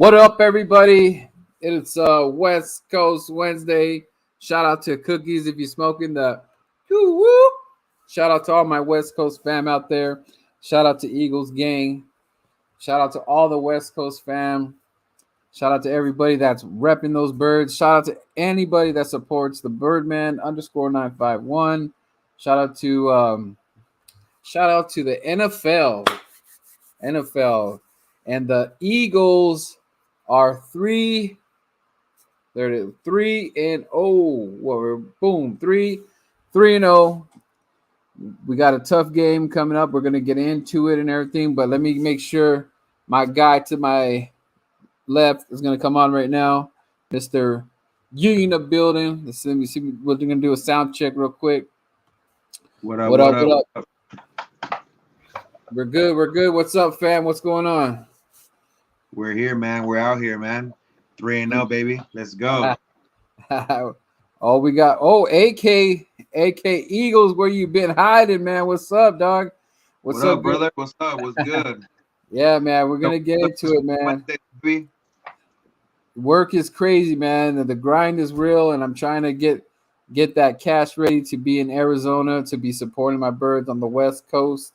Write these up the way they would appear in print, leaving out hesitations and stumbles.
What up, everybody? It's West Coast Wednesday. Shout out to Cookies if you're smoking the woo. Shout out to all my West Coast fam out there. Shout out to Eagles gang. Shout out to all the West Coast fam. Shout out to everybody that's repping those birds. Shout out to anybody that supports the Birdman _951. Shout out to the NFL, and the Eagles are 3 They're 3-0. We're boom 3-0. We got a tough game coming up. We're gonna get into it and everything, but let me make sure my guy to my left is gonna come on right now, Mr. Union of Building. Let me see. We're gonna do a sound check real quick. What up? What up? We're good. What's up, fam? What's going on? We're here, man. We're out here, man. 3-0, baby. Let's go. We got AK Eagles. Where you been hiding, man? What's up, dog? What's up, brother? What's up? What's good? Yeah, man. We're gonna get into it, man. Work is crazy, man. The grind is real, and I'm trying to get that cash ready to be in Arizona to be supporting my birds on the West Coast.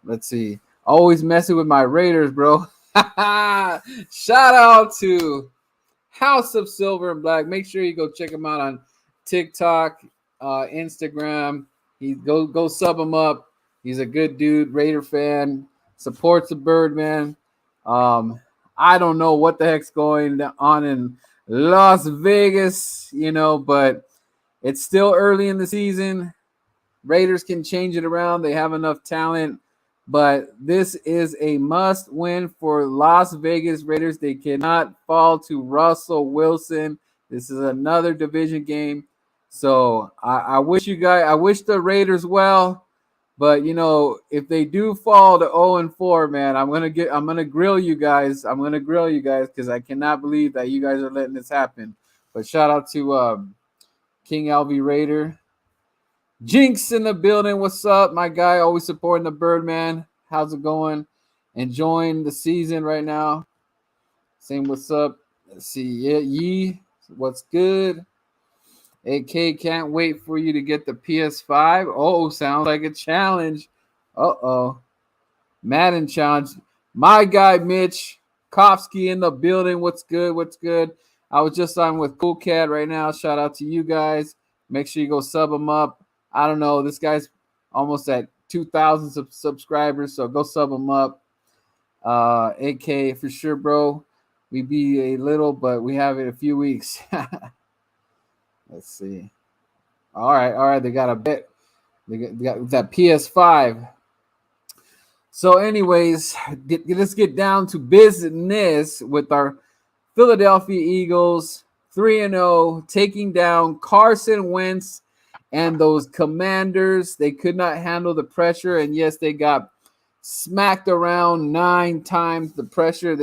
Let's see. Always messing with my Raiders, bro. Shout out to House of Silver and Black. Make sure you go check him out on TikTok, Instagram. Go sub him up. He's a good dude, Raider fan, supports the Birdman. I don't know what the heck's going on in Las Vegas, but it's still early in the season. Raiders can change it around. They have enough talent. But this is a must win for Las Vegas Raiders. They cannot fall to Russell Wilson. This is another division game. So I wish the Raiders well. But if they do fall to 0-4, man, I'm gonna grill you guys. Because I cannot believe that you guys are letting this happen. But shout out to King Alvy Raider. Jinx in the building. What's up, my guy? Always supporting the Birdman. How's it going? Enjoying the season right now. Saying what's up. Let's see. Yeah, Yee. What's good? AK can't wait for you to get the PS5. Oh, sounds like a challenge. Uh-oh. Madden challenge. My guy Mitch Kofsky in the building. What's good? I was just on with Cool Cat right now. Shout out to you guys. Make sure you go sub him up. I don't know. This guy's almost at 2,000 subscribers, so go sub him up. AK for sure, bro. We be a little, but we have it a few weeks. Let's see. All right. They got a bet. They got that PS5. So, anyways, let's get down to business with our Philadelphia Eagles 3-0, taking down Carson Wentz and those Commanders. They could not handle the pressure, and yes, they got smacked around 9 times the pressure.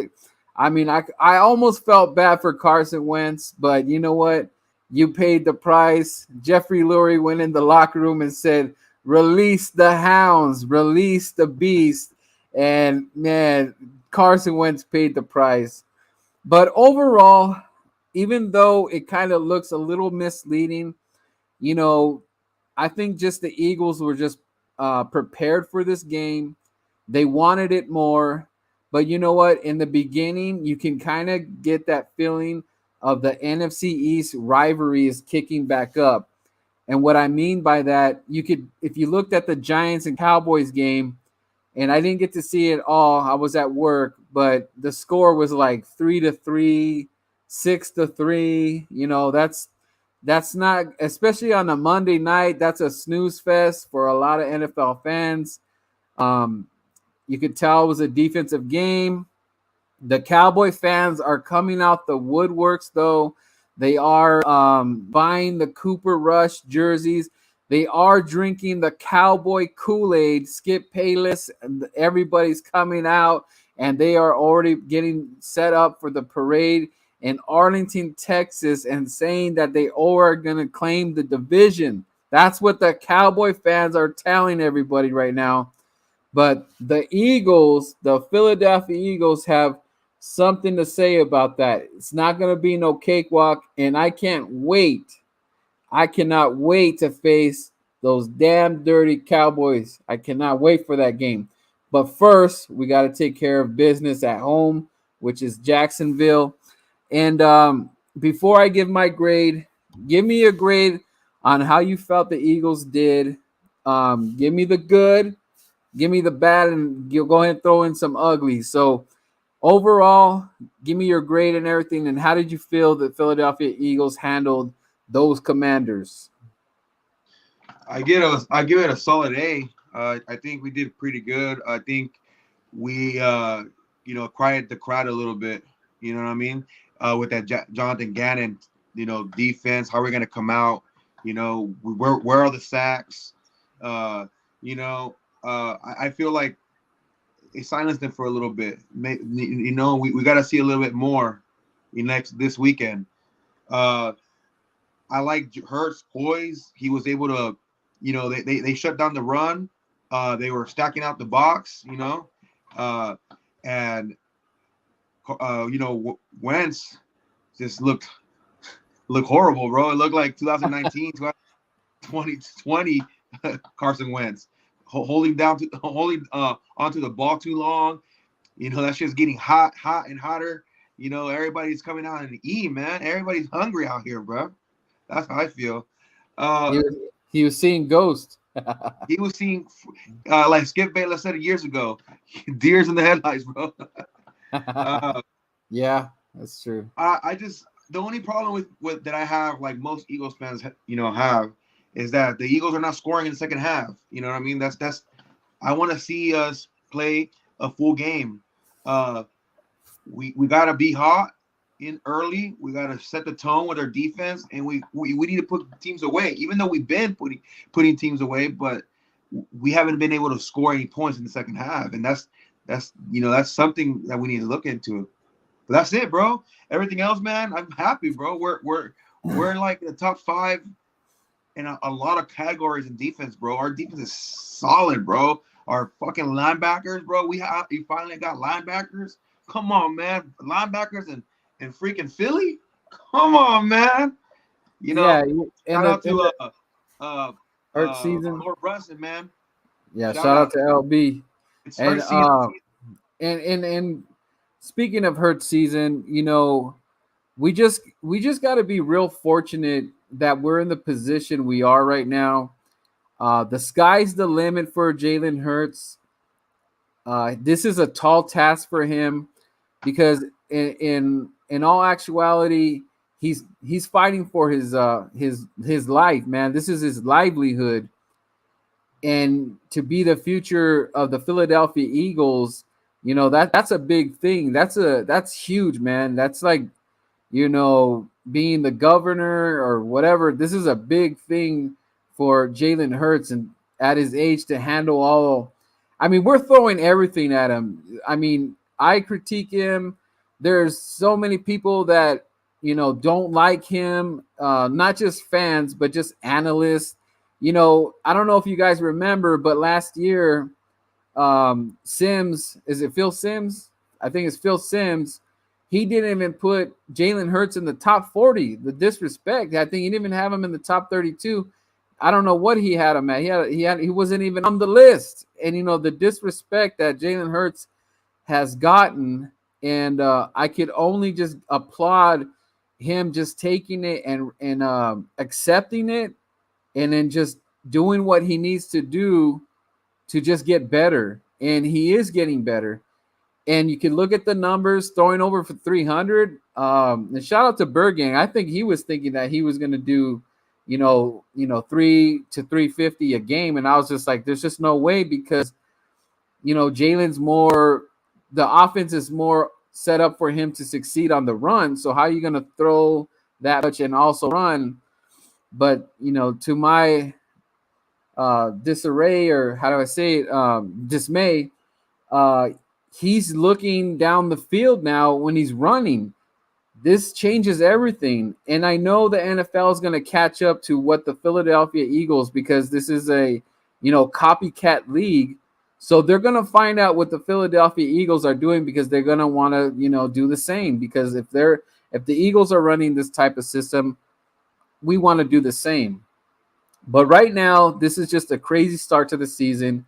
I almost felt bad for Carson Wentz, but you know what? You paid the price. Jeffrey Lurie went in the locker room and said, "Release the hounds, release the beast." And man, Carson Wentz paid the price. But overall, even though it kind of looks a little misleading, I think just the Eagles were just prepared for this game. They wanted it more. But you know what? In the beginning, you can kind of get that feeling of the NFC East rivalry is kicking back up. And what I mean by that, if you looked at the Giants and Cowboys game, and I didn't get to see it all, I was at work, but the score was like 3-3, 6-3. That's not, especially on a Monday night, that's a snooze fest for a lot of NFL fans. You could tell it was a defensive game. The Cowboy fans are coming out the woodworks, though. They are buying the Cooper Rush jerseys. They are drinking the Cowboy Kool-Aid. Skip Bayless, and everybody's coming out, and they are already getting set up for the parade in Arlington, Texas, and saying that they are going to claim the division. That's what the Cowboy fans are telling everybody right now. But the Eagles, the Philadelphia Eagles, have something to say about that. It's not going to be no cakewalk, and I can't wait. I cannot wait to face those damn dirty Cowboys. I cannot wait for that game. But first, we got to take care of business at home, which is Jacksonville. And before I give my grade, give me a grade on how you felt the Eagles did. Give me the good, give me the bad, and you'll go ahead and throw in some ugly. So overall, give me your grade and everything. And how did you feel the Philadelphia Eagles handled those Commanders? I give it a solid A. I think we did pretty good. I think we quieted the crowd a little bit. You know what I mean? With that Jonathan Gannon, defense. How are we gonna come out? Where are the sacks? I feel like it silenced them for a little bit. We got to see a little bit more this weekend. I like Hurts' poise. He was able to, they shut down the run. They were stacking out the box, and Wentz just looked horrible, bro. It looked like 2019, 2020 Carson Wentz holding onto the ball too long. That shit's getting hot and hotter. Everybody's coming out and eat, man. Everybody's hungry out here, bro. That's how I feel. He was seeing ghosts. He was seeing, like Skip Bayless said years ago, deers in the headlights, bro. Yeah, that's true. The only problem with that I have, like most Eagles fans, have, is that the Eagles are not scoring in the second half. You know what I mean? That's I want to see us play a full game. We gotta be hot in early. We gotta set the tone with our defense, and we need to put teams away. Even though we've been putting teams away, but we haven't been able to score any points in the second half, and that's something that we need to look into. But that's it, bro. Everything else, man, I'm happy, bro. We're like in the top 5 in a lot of categories in defense, bro. Our defense is solid, bro. Our fucking linebackers, bro. We finally got linebackers. Come on, man. Linebackers and freaking Philly. Come on, man. Shout out to Hurt season. Lord Brunson, man. Yeah, shout out to LB. It's hurt season. And speaking of hurt season, we just got to be real fortunate that we're in the position we are right now. The sky's the limit for Jalen Hurts. This is a tall task for him because in all actuality, he's fighting for his life, man. This is his livelihood, and to be the future of the Philadelphia Eagles, that's a big thing. That's huge, man. That's like, being the governor or whatever. This is a big thing for Jalen Hurts, and at his age to handle all. I mean, we're throwing everything at him. I mean, I critique him. There's so many people that don't like him, not just fans, but just analysts. I don't know if you guys remember, but last year, Sims, is it Phil Sims? I think it's Phil Sims. He didn't even put Jalen Hurts in the top 40. The disrespect. I think he didn't even have him in the top 32. I don't know what he had him at. He wasn't even on the list. And the disrespect that Jalen Hurts has gotten, and I could only just applaud him just taking it and accepting it, and then just doing what he needs to do to just get better. And he is getting better. And you can look at the numbers, throwing over for 300. And shout out to Bergang. I think he was thinking that he was going to do, 3 to 350 a game. And I was just like, there's just no way, because, Jalen's the offense is more set up for him to succeed on the run. So how are you going to throw that much and also run? But, to my disarray, or how do I say it, dismay, he's looking down the field now when he's running. This changes everything. And I know the NFL is going to catch up to what the Philadelphia Eagles, because this is a, copycat league. So they're going to find out what the Philadelphia Eagles are doing because they're going to want to, do the same because if the Eagles are running this type of system, we want to do the same. But right now, this is just a crazy start to the season.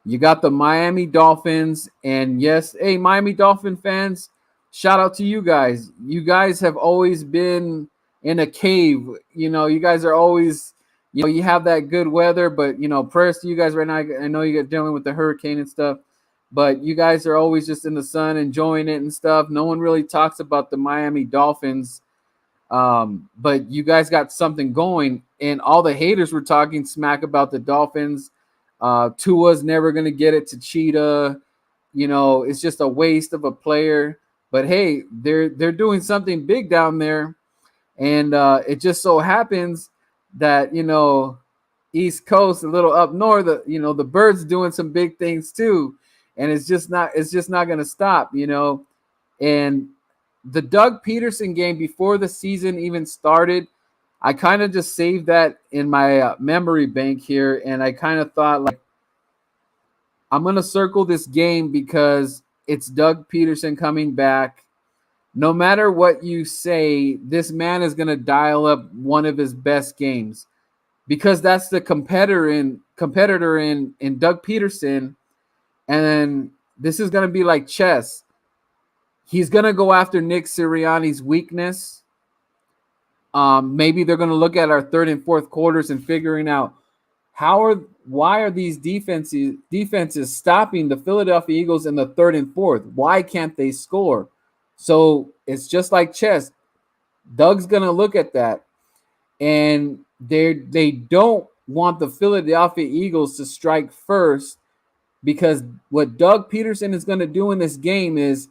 You got the Miami Dolphins, and yes, hey, Miami Dolphin fans, shout out to you guys. You guys have always been in a cave. You guys are always, you have that good weather, but prayers to you guys right now. I know you're dealing with the hurricane and stuff, but you guys are always just in the sun enjoying it and stuff. No one really talks about the Miami Dolphins, but you guys got something going, and all the haters were talking smack about the Dolphins. Tua's never gonna get it to Cheetah. It's just a waste of a player. But hey, they're doing something big down there, and it just so happens that East Coast, a little up north, the Birds doing some big things too, and it's just not gonna stop. And the Doug Peterson game before the season even started, I kind of just saved that in my memory bank here, and I kind of thought like I'm gonna circle this game because it's Doug Peterson coming back. No matter what you say, this man is gonna dial up one of his best games because that's the competitor in Doug Peterson, and this is gonna be like chess. He's gonna go after Nick Sirianni's weakness. Maybe they're going to look at our third and fourth quarters and figuring out why are these defenses stopping the Philadelphia Eagles in the third and fourth? Why can't they score? So it's just like chess. Doug's going to look at that, and they don't want the Philadelphia Eagles to strike first because what Doug Peterson is going to do in this game is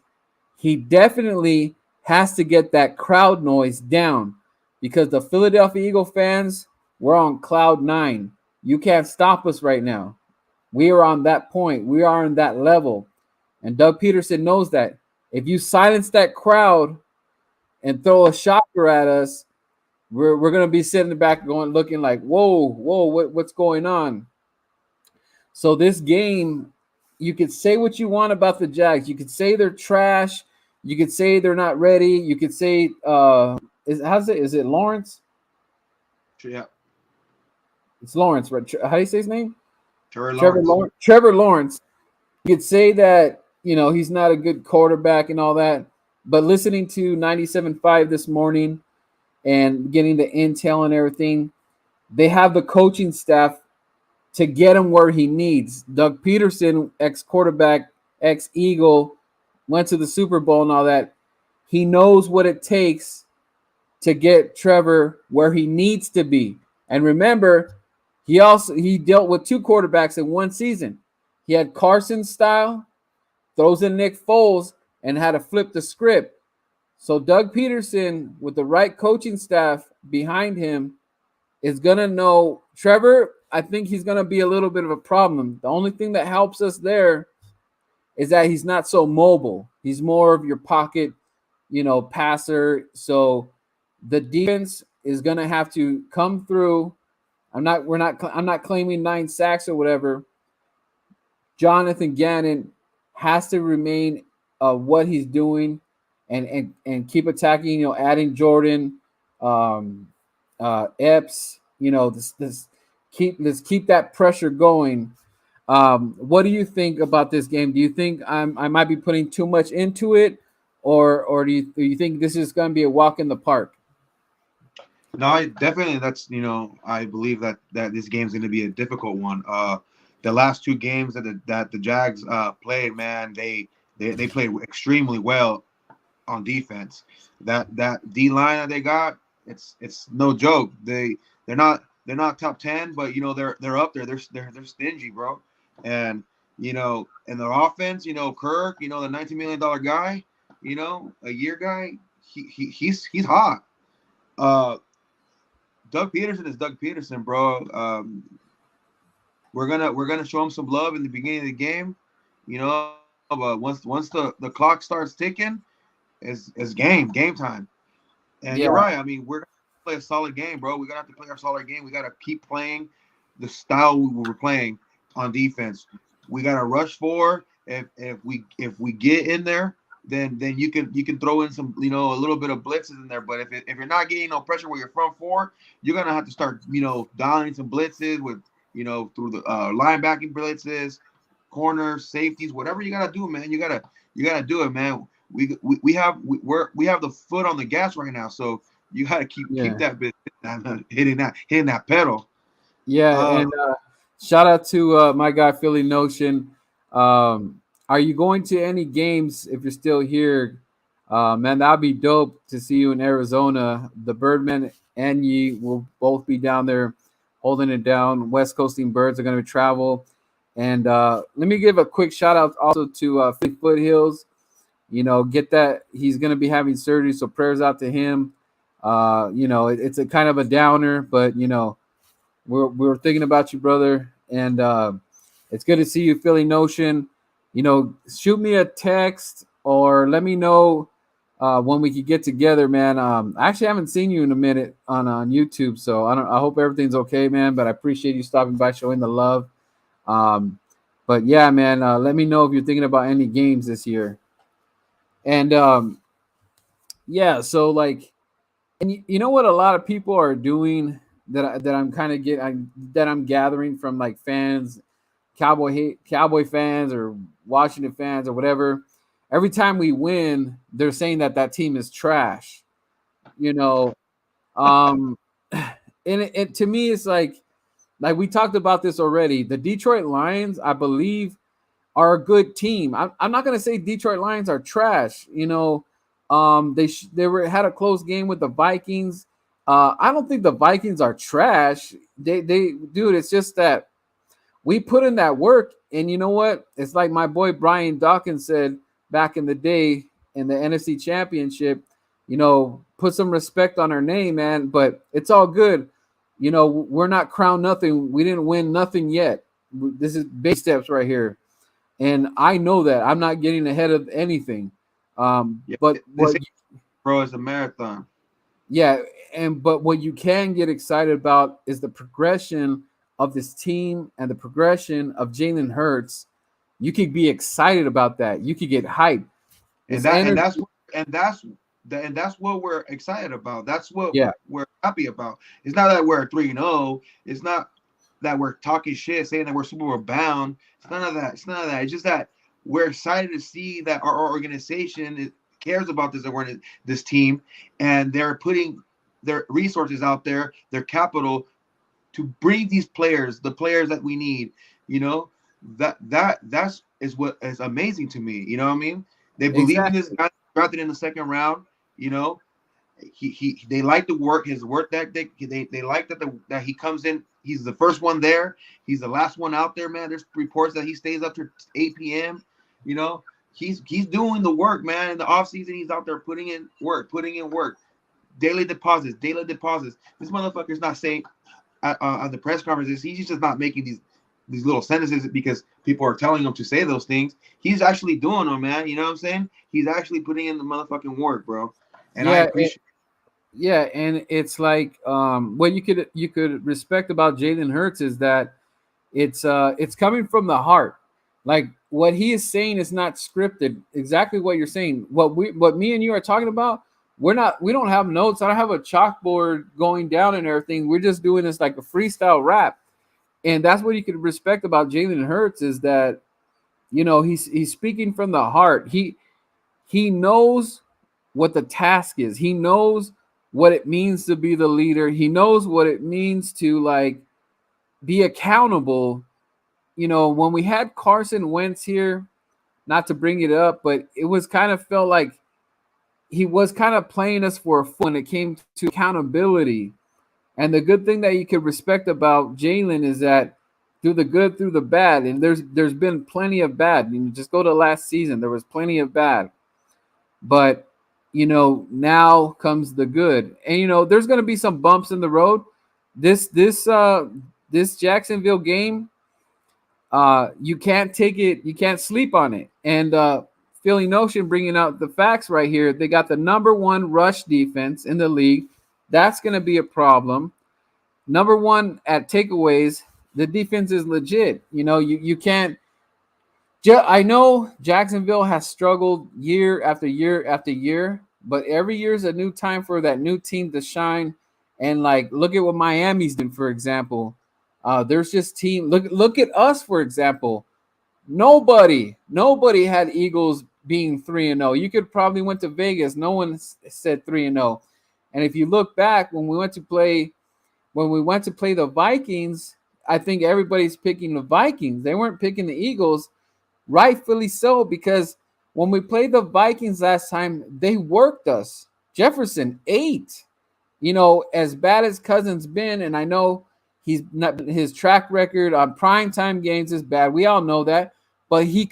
he definitely has to get that crowd noise down because the Philadelphia Eagle fans, we're on cloud nine. You can't stop us right now. We are on that point. We are on that level. And Doug Peterson knows that. If you silence that crowd and throw a shocker at us, we're going to be sitting back looking like, whoa, what's going on? So this game, you could say what you want about the Jags. You could say they're trash. You could say they're not ready. You could say, is it Lawrence? Yeah. It's Lawrence, right? How do you say his name? Trevor Lawrence. Trevor Lawrence. You could say that, he's not a good quarterback and all that. But listening to 97.5 this morning and getting the intel and everything, they have the coaching staff to get him where he needs. Doug Peterson, ex-quarterback, ex-Eagle, went to the Super Bowl and all that. He knows what it takes to get Trevor where he needs to be. And remember, he dealt with two quarterbacks in one season. He had Carson's style, throws in Nick Foles, and had to flip the script. So Doug Peterson, with the right coaching staff behind him, is going to know Trevor. I think he's going to be a little bit of a problem. The only thing that helps us there is that he's not so mobile. He's more of your pocket, passer. So the defense is going to have to come through. I'm not claiming 9 sacks or whatever. Jonathan Gannon has to remain what he's doing and keep attacking, adding Jordan, Epps, let's keep that pressure going. What do you think about this game? Do you think I might be putting too much into it, or do you think this is going to be a walk in the park? No, I definitely. I believe that this game's going to be a difficult one. The last two games that the Jags played, man, they played extremely well on defense. That D line that they got, it's no joke. They're not top 10, but they're up there. They're stingy, bro. And and their offense, Kirk, the $19 million guy, a year guy, he's hot. Doug Peterson is Doug Peterson, bro. We're gonna show him some love in the beginning of the game, but once the clock starts ticking, it's game time. And you're Yeah, right. I mean, we're gonna play a solid game, bro. We're gonna have to play our solid game. We gotta keep playing the style we were playing on defense. we got to rush for. If we get in there, then you can throw in some, a little bit of blitzes in there. But if you're not getting no pressure where you're front four, you're gonna have to start dialing some blitzes with through the linebacking blitzes, corners, safeties, whatever you gotta do, man. You gotta do it, man. We have the foot on the gas right now, so you gotta keep Yeah. that bit hitting that pedal. Yeah, Uh, and shout out to my guy Philly Notion. Are you going to any games if you're still here? Man, that'd be dope to see you in Arizona. The Birdman and Ye will both be down there holding it down. West Coasting Birds are going to travel. And let me give a quick shout out also to Philly Foothills. Get that he's going to be having surgery, so prayers out to him. It's a kind of a downer, but we're thinking about you, brother, and it's good to see you, Philly Notion. Shoot me a text or let me know when we could get together, man. I actually haven't seen you in a minute on YouTube, so I hope everything's okay, man. But I appreciate you stopping by, showing the love. Um, but yeah, man, let me know if you're thinking about any games this year. And yeah, so like, and you know what a lot of people are doing that I'm kind of that I'm gathering from like fans, Cowboy fans or Washington fans or whatever. Every time we win, they're saying that team is trash. You know, um, and to me, it's like we talked about this already. The Detroit Lions, I believe, are a good team. I'm not gonna say Detroit Lions are trash. They had a close game with the Vikings. I don't think the Vikings are trash. They dude, it's just that we put in that work, and you know what? It's like my boy Brian Dawkins said back in the day in the NFC Championship. Put some respect on our name, man. But it's all good. We're not crowned nothing. We didn't win nothing yet. This is baby steps right here, and I know that I'm not getting ahead of anything. yeah, But this what, bro is a marathon. yeah, but what you can get excited about is the progression of this team and the progression of Jalen Hurts. You could be excited about that. You could get hyped. and This that and energy, that's and that's and that's what we're excited about. That's what yeah, we're happy about. It's not that we're 3-0. It's not that we're talking shit, saying that we're Super Bowl bound. It's none of that. It's none of that. It's just that we're excited to see that our organization cares about this team, and they're putting their resources out there, their capital, to bring these players, the players that we need. You know, that's is what is amazing to me. You know what I mean? They believe in this exactly. guy drafted in the second round. You know, they like the work, his work that they like that he comes in. He's the first one there. He's the last one out there, man. There's reports that he stays up to 8 p.m. You know, he's doing the work, man. In the off season, he's out there putting in work. Daily deposits, daily deposits. This motherfucker's not saying on the press conferences. He's just not making these little sentences because people are telling him to say those things. He's actually doing them, man. You know what I'm saying? He's actually putting in the motherfucking work, bro. And I Yeah, appreciate. yeah, and it's like what you could respect about Jalen Hurts is that it's coming from the heart. Like what he is saying is not scripted. Exactly what you're saying. What me and you are talking about, we don't have notes. I don't have a chalkboard going down and everything. We're just doing this like a freestyle rap. And that's what you could respect about Jalen Hurts is that he's speaking from the heart. He knows what the task is. He knows what it means to be the leader. He knows what it means to like be accountable. When we had Carson Wentz here, not to bring it up, but it was kind of felt like he was kind of playing us for a fool when it came to accountability. And the good thing that you could respect about Jalen is that through the good, through the bad, and there's been plenty of bad. Just go to last season, there was plenty of bad, but now comes the good, and there's going to be some bumps in the road. This Jacksonville game, you can't take it, you can't sleep on it. And Philly Notion bringing out the facts right here. They got the number one rush defense in the league. That's going to be a problem. Number one at takeaways. The defense is legit. You can't. I know Jacksonville has struggled year after year after year, but every year is a new time for that new team to shine. And like, look at what Miami's doing, for example. There's just team. Look at us, for example. Nobody had Eagles being 3-0. You could probably went to Vegas. No one said 3-0. And if you look back when we went to play the Vikings, I think everybody's picking the Vikings. They weren't picking the Eagles, rightfully so, because when we played the Vikings last time, they worked us. Jefferson ate. As bad as Cousins been, and I know he's not his track record on primetime games is bad. We all know that, but he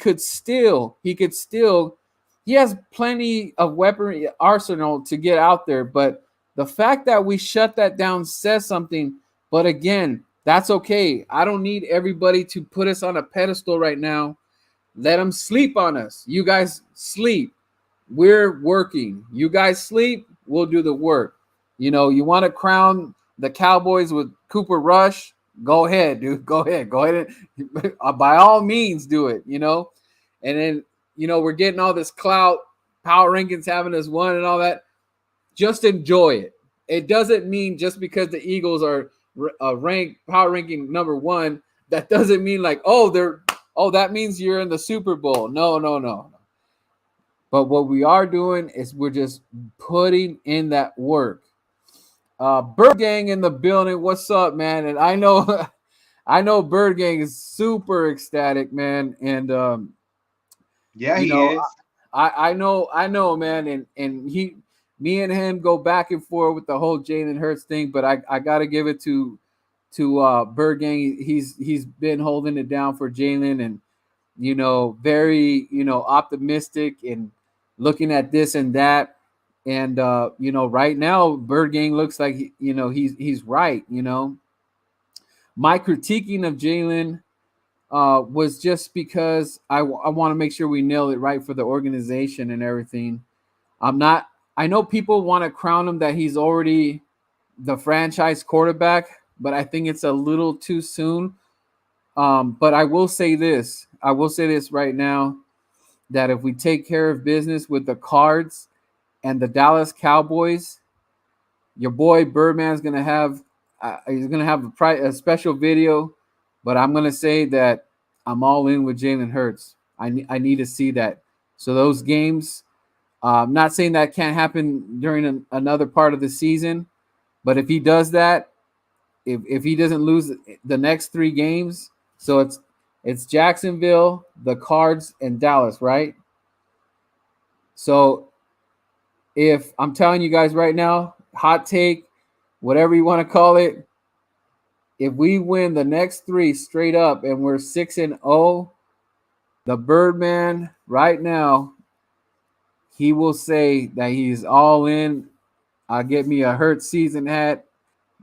has plenty of weaponry arsenal to get out there. But the fact that we shut that down says something. But again, that's okay. I don't need everybody to put us on a pedestal right now. Let them sleep on us. You guys sleep. We're working. You guys sleep. We'll do the work. You want to crown the Cowboys with Cooper Rush? Go ahead, dude. Go ahead. Go ahead. And, by all means, do it. And then, we're getting all this clout, power rankings having us one and all that. Just enjoy it. It doesn't mean just because the Eagles are ranked power ranking number one, that doesn't mean like, that means you're in the Super Bowl. No. But what we are doing is we're just putting in that work. Bird Gang in the building. What's up, man? And I know I know Bird Gang is super ecstatic, man. And Yeah, you he know, is. I know, man. And me and him go back and forth with the whole Jalen Hurts thing, but I gotta give it to Bird Gang. He's been holding it down for Jalen, and very optimistic and looking at this and that. And right now, Bird Gang looks like he's right. My critiquing of Jalen was just because I want to make sure we nail it right for the organization and everything. I'm not. I know people want to crown him that he's already the franchise quarterback, but I think it's a little too soon. But I will say this. I will say this right now that if we take care of business with the Cards and the Dallas Cowboys, your boy Birdman's gonna have he's gonna have a special video. But I'm gonna say that I'm all in with Jalen Hurts. I need to see that. So those games, I'm not saying that can't happen during another part of the season, but if he does that, if he doesn't lose the next 3 games, so it's Jacksonville, the Cards, and Dallas, right? So if I'm telling you guys right now, hot take, whatever you want to call it, if we win the next 3 straight up and we're 6-0, the Birdman right now, he will say that he's all in. I'll get me a Hurt season hat.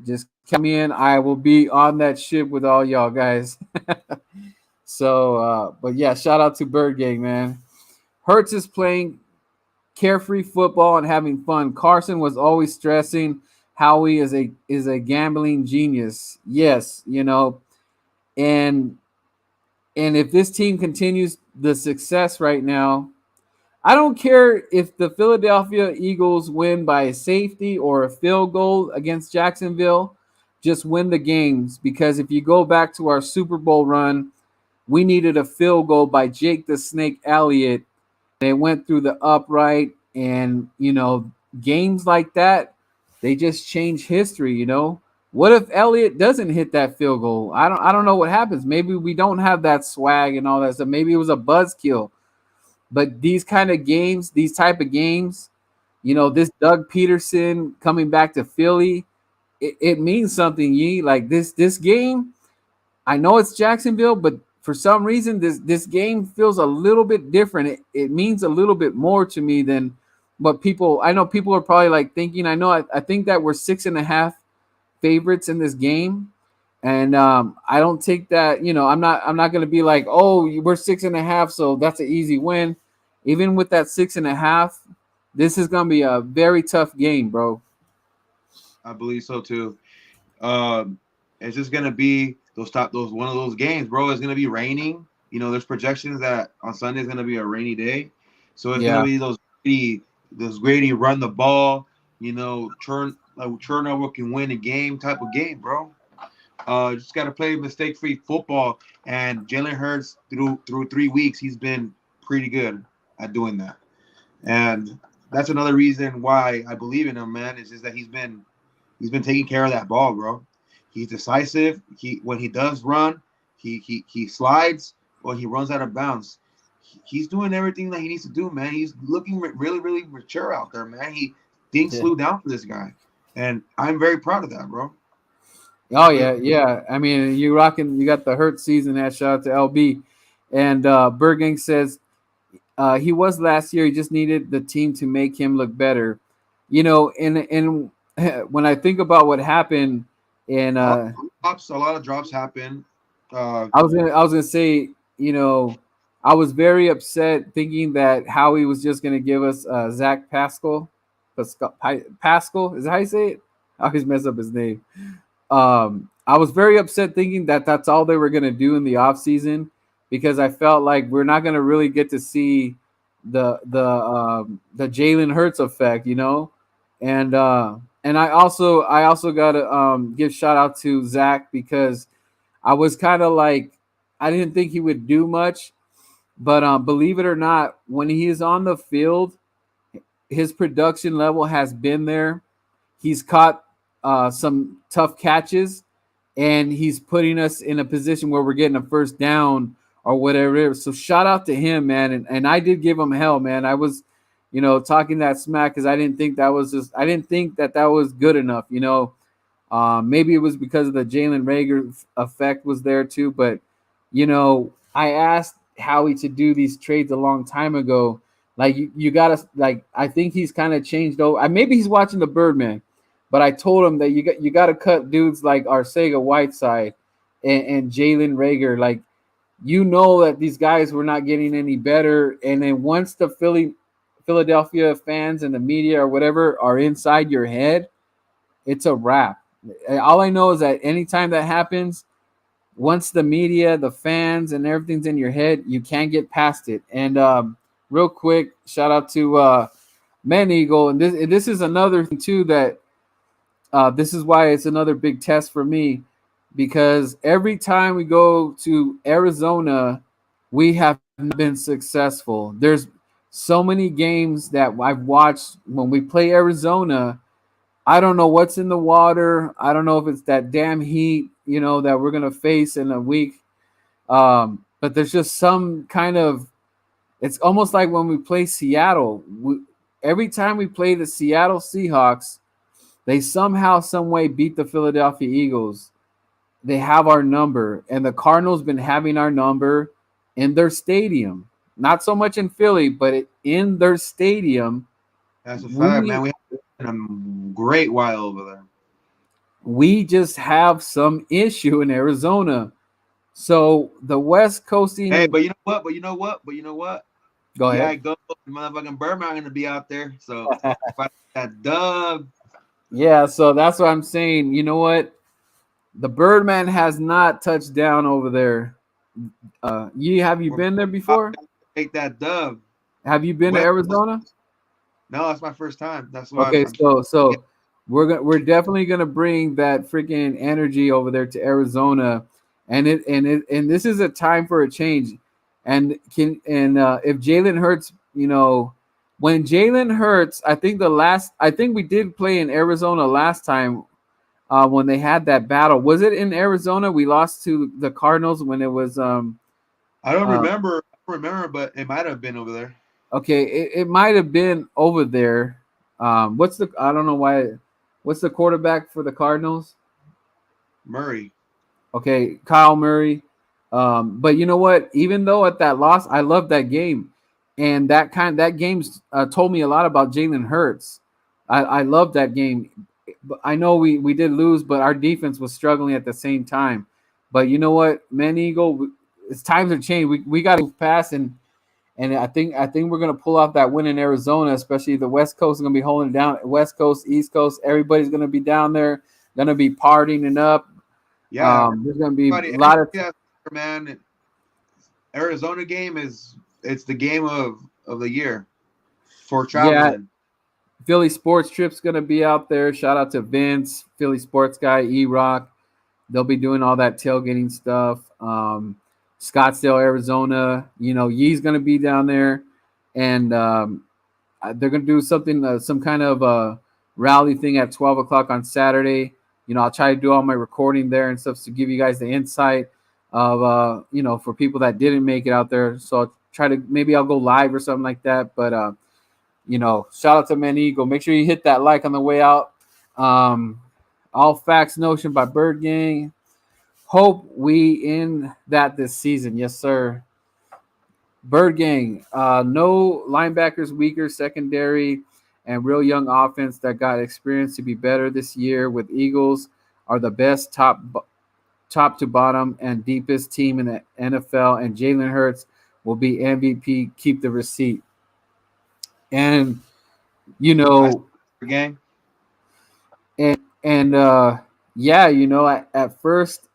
Just count me in. I will be on that ship with all y'all guys. So, but yeah, shout out to Bird Gang, man. Hurts is playing carefree football and having fun. Carson was always stressing Howie is a gambling genius. Yes, and if this team continues the success right now, I don't care if the Philadelphia Eagles win by a safety or a field goal against Jacksonville. Just win the games, because if you go back to our Super Bowl run, we needed a field goal by Jake the Snake Elliott. They went through the upright, and games like that, they just change history. What if Elliott doesn't hit that field goal? I don't know what happens. Maybe we don't have that swag and all that stuff. Maybe it was a buzzkill. But these kind of games, these type of games, this Doug Peterson coming back to Philly, it means something. Like this game, I know it's Jacksonville, but for some reason this game feels a little bit different. It means a little bit more to me than what I know people are probably like thinking. I think that we're 6.5 favorites in this game. And I don't take that, I'm not going to be like, oh, we're 6.5, so that's an easy win. Even with that 6.5, this is going to be a very tough game, bro. I believe so too. It's just gonna be those one of those games, bro. It's gonna be raining. There's projections that on Sunday is gonna be a rainy day, so it's gonna Yeah, be those Grady run the ball, turnover can win a game type of game, bro. Just gotta play mistake free football, and Jalen Hurts through 3 weeks he's been pretty good at doing that, and that's another reason why I believe in him, man. Is just that he's been taking care of that ball, bro. He's decisive. When he does run, he slides or he runs out of bounds. He's doing everything that he needs to do, man. He's looking really, really mature out there, man. Things yeah. slew down for this guy, and I'm very proud of that, bro. Oh yeah, yeah. I mean, you got the hurt season. That shout out to LB, and Bergang says he was last year. He just needed the team to make him look better. And when I think about what happened, and A a lot of drops happen. Uh, I was gonna say, I was very upset thinking that Howie was just gonna give us Zach Pascal. Is that how you say it? I always mess up his name. I was very upset thinking that that's all they were going to do in the offseason because I felt like we're not going to really get to see the Jalen Hurts effect, and I also got to give shout out to Zach because I was kind of like I didn't think he would do much, but believe it or not, when he is on the field, his production level has been there. He's caught some tough catches, and he's putting us in a position where we're getting a first down or whatever it is. So shout out to him, man. And I did give him hell, man. I was, talking that smack because I didn't think that that was good enough, maybe it was because of the Jalen Rager effect was there too, but I asked Howie to do these trades a long time ago. Like you gotta like I think he's kind of changed over. Maybe he's watching the Birdman, but I told him that you got to cut dudes like Arcega Whiteside and Jalen Rager. Like that these guys were not getting any better, and then once the Philadelphia fans and the media or whatever are inside your head, it's a wrap. All I know is that anytime that happens, once the media, the fans, and everything's in your head, you can't get past it. And real quick, shout out to Man Eagle, and this is another thing too that this is why it's another big test for me because every time we go to Arizona, we have not been successful. There's so many games that I've watched when we play Arizona. I don't know what's in the water. I don't know if it's that damn heat, that we're gonna face in a week. But there's just some kind of. It's almost like when we play Seattle. Every time we play the Seattle Seahawks, they somehow, some way beat the Philadelphia Eagles. They have our number, and the Cardinals been having our number in their stadium. Not so much in Philly, but in their stadium. that's a fact, man. We We have a great while over there. we just have some issue in Arizona. So the West Hey, Coasting, but you know what? But you know what? go Yeah, ahead. I go. Motherfucking Birdman are gonna be out there. So if I that dub, Yeah, so that's what I'm saying. You know what? The Birdman has not touched down over there. Have you we're been there about before? to take that dub. Have you been to West, Arizona? no, that's my first time. That's why Okay, I'm trying so to get. we're definitely gonna bring that freaking energy over there to Arizona, and this is a time for a change. And if Jalen Hurts, when Jalen Hurts, I think we did play in Arizona last time when they had that battle. Was it in Arizona? We lost to the Cardinals when it was I don't uh, remember. I don't remember, but it might have been over there. okay. It might have been over there. I don't know why. What's the quarterback for the Cardinals? Murray. Okay, Kyle Murray. But you know what? Even though at that loss, I love that game, and that game's told me a lot about Jalen Hurts. I love that game. But I know we did lose, but our defense was struggling at the same time. But you know what, Man Eagle, it's times have changed. We got to move past, and I think we're gonna pull off that win in Arizona, especially the West Coast is gonna be holding it down. West Coast, East Coast, everybody's gonna be down there, gonna be partying it up. Yeah, There's gonna be a everybody lot of has man. Arizona game is it's the game of the year for Yeah, traveling. Philly Sports Trip's gonna be out there. Shout out to Vince, Philly Sports Guy, E Rock. They'll be doing all that tailgating stuff. Scottsdale, Arizona. Yee's gonna be down there, and they're gonna do something, some kind of rally thing at 12 o'clock on Saturday. I'll try to do all my recording there and stuff to give you guys the insight of for people that didn't make it out there. So I'll try to, maybe I'll go live or something like that. But shout out to Man Eagle. Make sure you hit that like on the way out. Um, all Facts Notion by Bird Gang. Hope we end that this season. Yes, sir. Bird Gang. No linebackers, weaker secondary, and real young offense that got experience to be better this year. With Eagles are the best top to bottom and deepest team in the NFL, and Jalen Hurts will be MVP. Keep the receipt. And you That's know, the game. and yeah, at first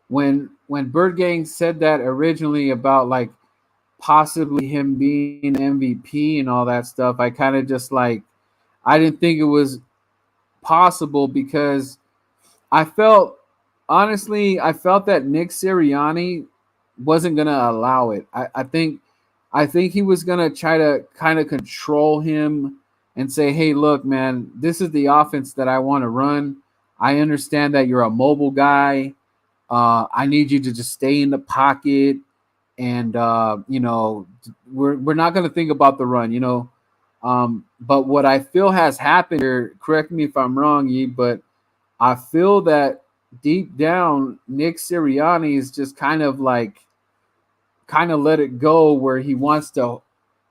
when Bird Gang said that originally about like possibly him being MVP and all that stuff, I kind of just like, I didn't think it was possible because I felt, honestly, I felt that Nick Sirianni wasn't gonna allow it. I think he was gonna try to kind of control him and say, "Hey, look, man, this is the offense that I want to run. I understand that you're a mobile guy. I need you to just stay in the pocket, and we're not gonna think about the run, But what I feel has happened here, correct me if I'm wrong, Yi, but I feel that deep down, Nick Sirianni is just kind of let it go where he wants to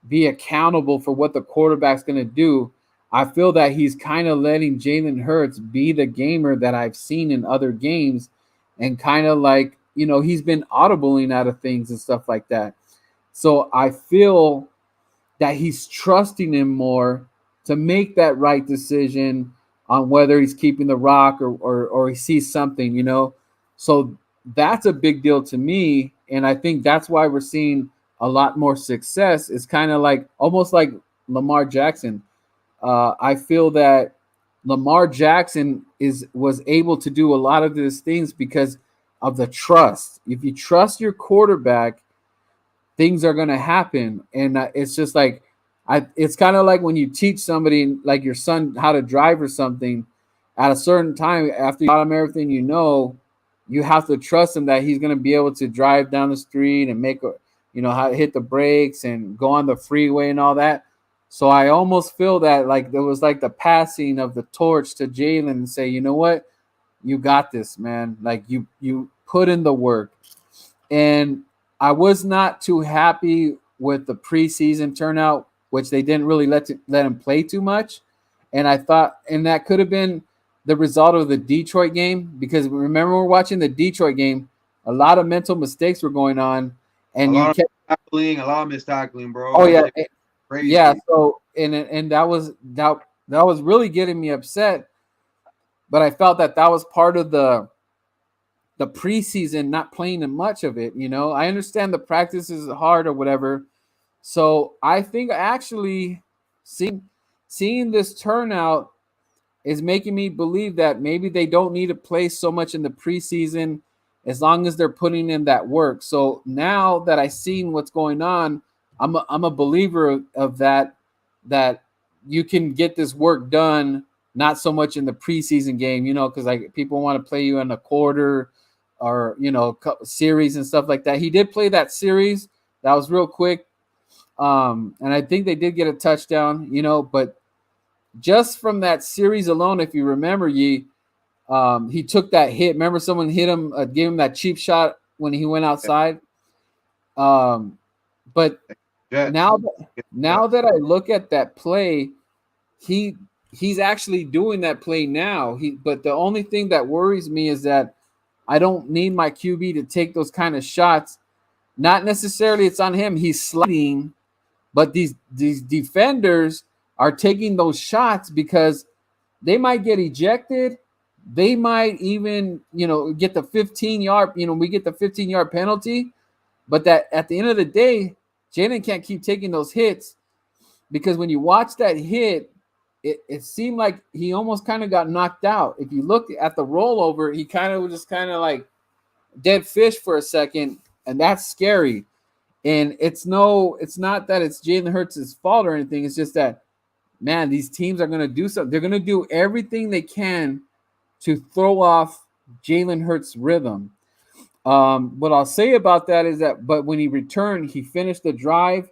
be accountable for what the quarterback's going to do. I feel that he's kind of letting Jalen Hurts be the gamer that I've seen in other games, and kind of like, he's been audibling out of things and stuff like that. So I feel that he's trusting him more to make that right decision on whether he's keeping the rock, or he sees something, So that's a big deal to me. And I think that's why we're seeing a lot more success. It's kind of like almost like Lamar Jackson. I feel that Lamar Jackson was able to do a lot of these things because of the trust. If you trust your quarterback, things are going to happen. And it's just like, it's kind of like when you teach somebody, like your son, how to drive or something. At a certain time, after you taught him everything, you have to trust him that he's going to be able to drive down the street and how to hit the brakes and go on the freeway and all that. So I almost feel that like there was like the passing of the torch to Jalen and say, you know what, you got this, man. Like you put in the work. And I was not too happy with the preseason turnout, which they didn't really let him play too much. And I thought, and that could have been the result of the Detroit game, because remember, we're watching the Detroit game, a lot of mental mistakes were going on, A and you lot of kept, tackling, a lot of missed tackling, bro. oh yeah, yeah. Crazy. So and that was really getting me upset, but I felt that was part of the preseason, not playing in much of it. I understand the practice is hard or whatever. So I think actually seeing this turnout is making me believe that maybe they don't need to play so much in the preseason as long as they're putting in that work. So now that I've seen what's going on, I'm a believer of that you can get this work done, not so much in the preseason game, because like people want to play you in a quarter or series and stuff like that. He did play that series. That was real quick. And I think they did get a touchdown, but just from that series alone, if you remember, he took that hit. Remember, someone hit him, gave him that cheap shot when he went outside. Um, but Jets. now, now Jets. that I look at that play, he he's actually doing that play now. But the only thing that worries me is that I don't need my QB to take those kind of shots. Not necessarily it's on him. He's sliding, but these defenders are taking those shots because they might get ejected. They might even, get the 15-yard, we get the 15-yard penalty. But that at the end of the day, Jalen can't keep taking those hits because when you watch that hit, it seemed like he almost kind of got knocked out. If you look at the rollover, he kind of was just kind of like dead fish for a second, and that's scary. And it's not that it's Jalen Hurts' fault or anything. It's just that, man, these teams are gonna do something. They're gonna do everything they can to throw off Jalen Hurts' rhythm. What I'll say about that is that, but when he returned, he finished the drive.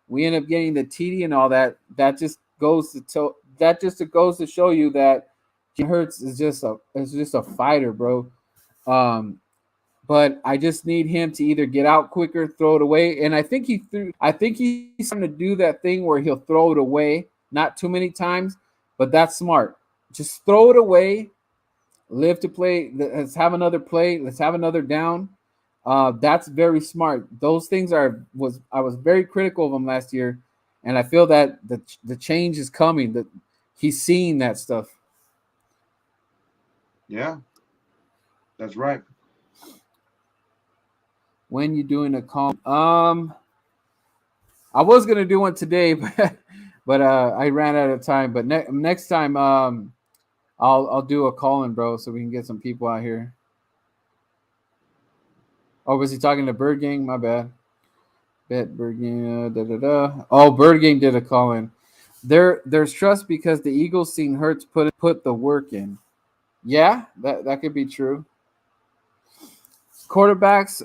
We end up getting the TD and all that. That just goes to show you that Jalen Hurts is just a fighter, bro. Um, but I just need him to either get out quicker, throw it away, and I think he's starting to do that thing where he'll throw it away, not too many times, but that's smart. Just throw it away, live to play. Let's have another play. Let's have another down. That's very smart. Those things I was very critical of him last year, and I feel that the change is coming. That he's seeing that stuff. Yeah, that's right. When you doing a call? I was gonna do one today, but I ran out of time. But next time, I'll do a call in, bro, so we can get some people out here. Oh, was he talking to Bird Gang? My bad. Bet Bird Gang. Da, da, da. Oh, Bird Gang did a call in. There's trust because the Eagles seen Hurts put the work in. Yeah, that could be true. Quarterbacks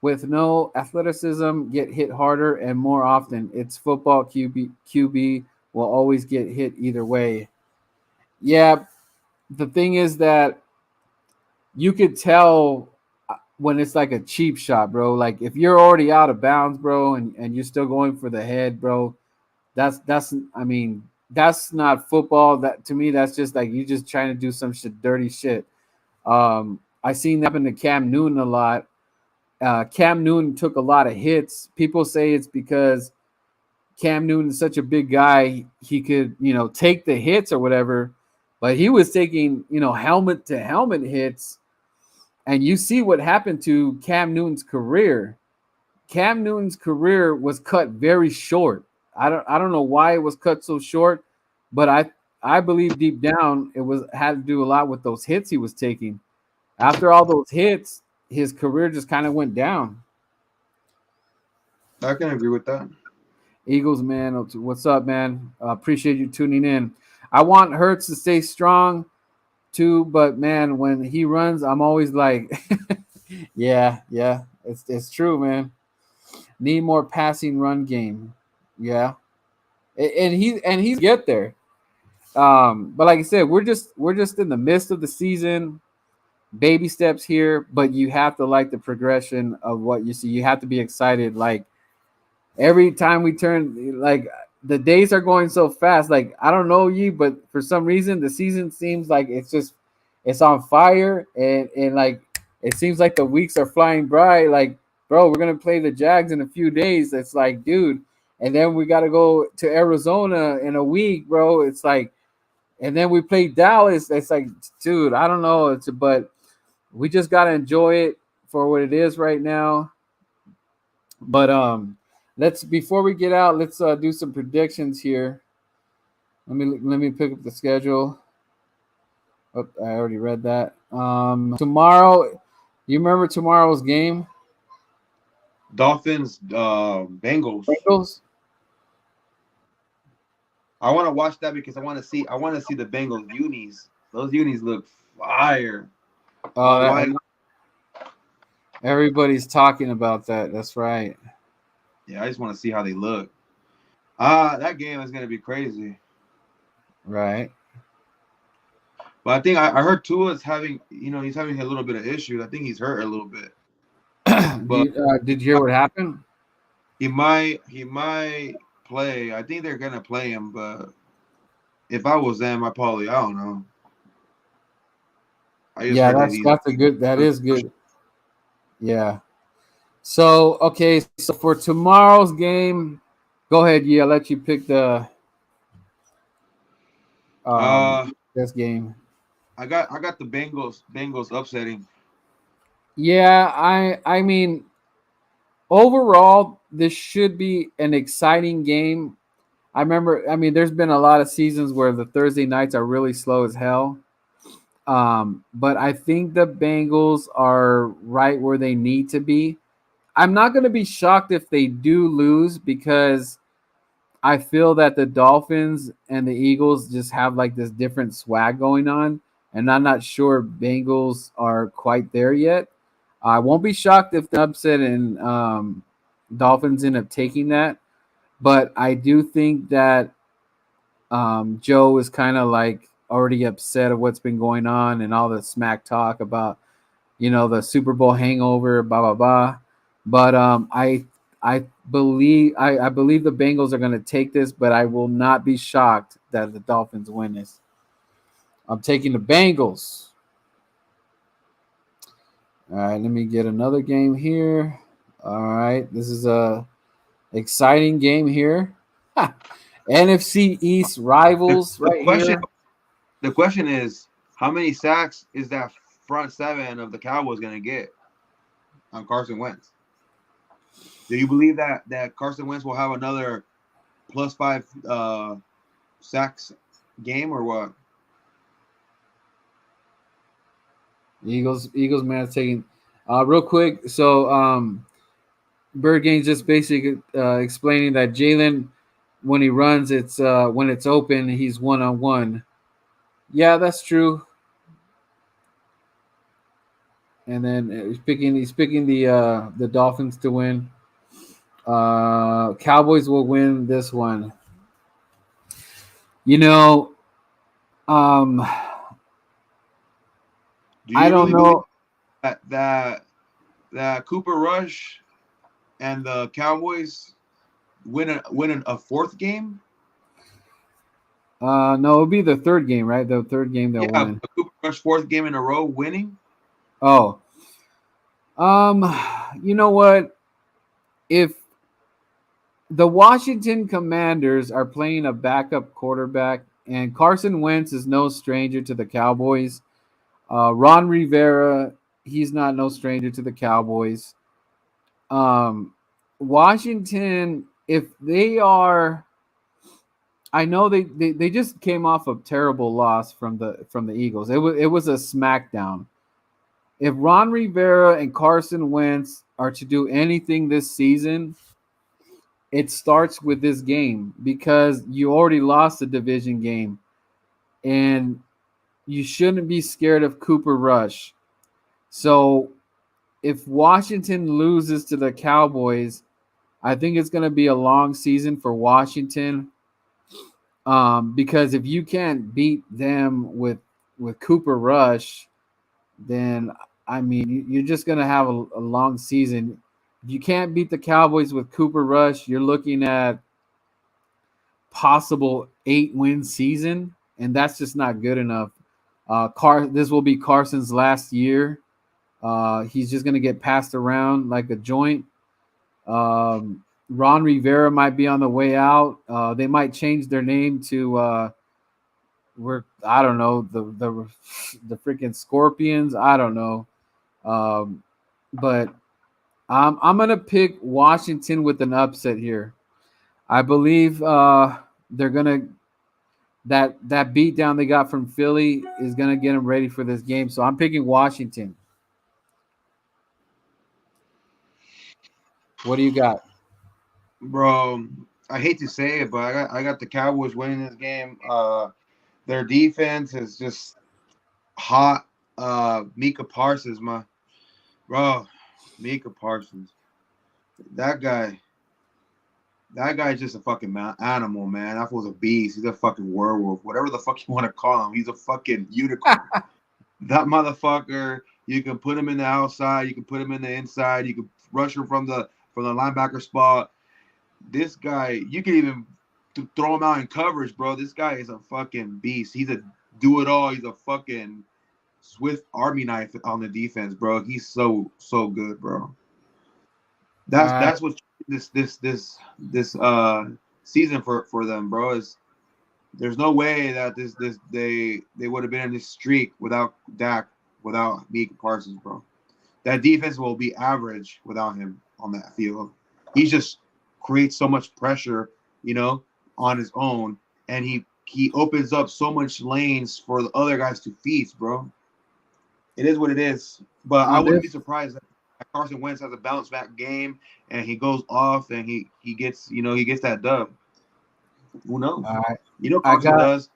with no athleticism get hit harder and more often. It's football. QB will always get hit either way. Yeah, the thing is that you could tell when it's like a cheap shot, bro. Like if you're already out of bounds, bro, and you're still going for the head, bro, that's I mean, that's not football. That to me, that's just like you just trying to do some dirty shit. I seen that happen to Cam Newton a lot. Cam Newton took a lot of hits. People say it's because Cam Newton is such a big guy, he could, take the hits or whatever, but he was taking, helmet to helmet hits. And you see what happened to Cam Newton's career. Cam Newton's career was cut very short. I don't know why it was cut so short, but I believe deep down it was had to do a lot with those hits he was taking. After all those hits, his career just kind of went down. I can agree with that. Eagles, man, what's up, man? Appreciate you tuning in. I want Hurts to stay strong too, but man, when he runs, I'm always like, yeah, it's true, man. Need more passing run game. Yeah, and he's get there. But like I said, we're just in the midst of the season, baby steps here, but you have to like the progression of what you see. You have to be excited. Like every time we turn, like the days are going so fast. Like I don't know you, but for some reason the season seems like it's on fire, and like it seems like the weeks are flying by. Like, bro, we're gonna play the Jags in a few days. It's like, dude, and then we gotta go to Arizona in a week, bro. It's like, and then we play Dallas. It's like, dude, I don't know. But we just gotta enjoy it for what it is right now. But let's before we get out, let's do some predictions here. Let me pick up the schedule. Oh, I already read that. Tomorrow, you remember tomorrow's game? Dolphins, Bengals. Bengals. I want to watch that because I want to see the Bengals unis. Those unis look fire. Oh, everybody's talking about that. That's right. Yeah, I just want to see how they look. That game is gonna be crazy. Right. But I think I heard Tua's having, he's having a little bit of issues. I think he's hurt a little bit. But Did you hear what happened? he might play. I think they're gonna play him, but if I was them, I don't know. I just Yeah, heard that that's a good. That is good. Yeah. So okay, so for tomorrow's game, go ahead. Yeah, I'll let you pick the uh this game. I got the Bengals upsetting. Yeah, I mean overall, this should be an exciting game. I mean, there's been a lot of seasons where the Thursday nights are really slow as hell. But I think the Bengals are right where they need to be. I'm not going to be shocked if they do lose because I feel that the Dolphins and the Eagles just have like this different swag going on, and I'm not sure Bengals are quite there yet. I won't be shocked if the upset and Dolphins end up taking that, but I do think that Joe is kind of like already upset of what's been going on and all the smack talk about the Super Bowl hangover, blah blah blah. But I believe the Bengals are going to take this, but I will not be shocked that the Dolphins win this. I'm taking the Bengals. All right, let me get another game here. All right, this is a exciting game here. NFC East The, rivals the right question here. the question is, how many sacks is that front seven of the Cowboys gonna get on Carson Wentz? Do you believe that Carson Wentz will have another +5 sacks game or what? Eagles man taking real quick. So Bird Game's just basically explaining that Jalen, when he runs, it's when it's open, he's 1-on-1. Yeah, that's true. And then he's picking the Dolphins to win. Cowboys will win this one. You know, um, Do I you don't really believe know. that Cooper Rush and the Cowboys win a fourth game? No, it'll be the third game, right? The third game they'll Yeah, win. a Cooper Rush fourth game in a row winning. Oh, um, you know what? If the Washington Commanders are playing a backup quarterback, and Carson Wentz is no stranger to the Cowboys. Ron Rivera, he's not no stranger to the Cowboys. Um, Washington, if they are, I know they just came off a terrible loss from the Eagles. It was a smackdown. If Ron Rivera and Carson Wentz are to do anything this season, it starts with this game because you already lost the division game and you shouldn't be scared of Cooper Rush. So if Washington loses to the Cowboys, I think it's going to be a long season for Washington. Because if you can't beat them with Cooper Rush, then I mean you're just going to have a long season. If you can't beat the Cowboys with Cooper Rush, you're looking at possible 8-win season, and that's just not good enough. This will be Carson's last year. He's just gonna get passed around like a joint. Ron Rivera might be on the way out. They might change their name to I don't know the freaking Scorpions. I don't know, but I'm gonna pick Washington with an upset here. I believe they're gonna that beat down they got from Philly is gonna get them ready for this game. So I'm picking Washington. What do you got? Bro, I hate to say it, but I got the Cowboys winning this game. Their defense is just hot. Mika Parsons, my bro, Mika Parsons. That guy, that guy's just a fucking animal, man. That was a beast. He's a fucking werewolf. Whatever the fuck you want to call him, he's a fucking unicorn. That motherfucker. You can put him in the outside. You can put him in the inside. You can rush him from the linebacker spot. This guy, you can even throw him out in coverage, bro. This guy is a fucking beast. He's a do it all. He's a fucking Swift Army knife on the defense, bro. He's so good, bro. All That's right. that's what this season for them, bro. Is there's no way that they would have been in this streak without Dak, without Mika Parsons, bro. That defense will be average without him on that field. He just creates so much pressure, you know, on his own, and he opens up so much lanes for the other guys to feast, bro. It is what it is. But I On wouldn't be this, surprised that Carson Wentz has a bounce back game and he goes off and he gets he gets that dub. Who knows? I You know I Carson got does.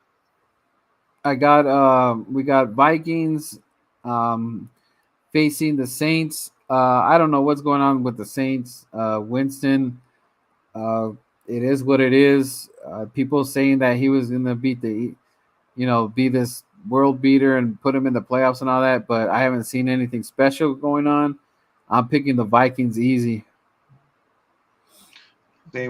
we got Vikings um, facing the Saints. I don't know what's going on with the Saints. Winston, uh, it is what it is. People saying that he was going to beat be this world beater and put him in the playoffs and all that, but I haven't seen anything special going on. I'm picking the Vikings easy.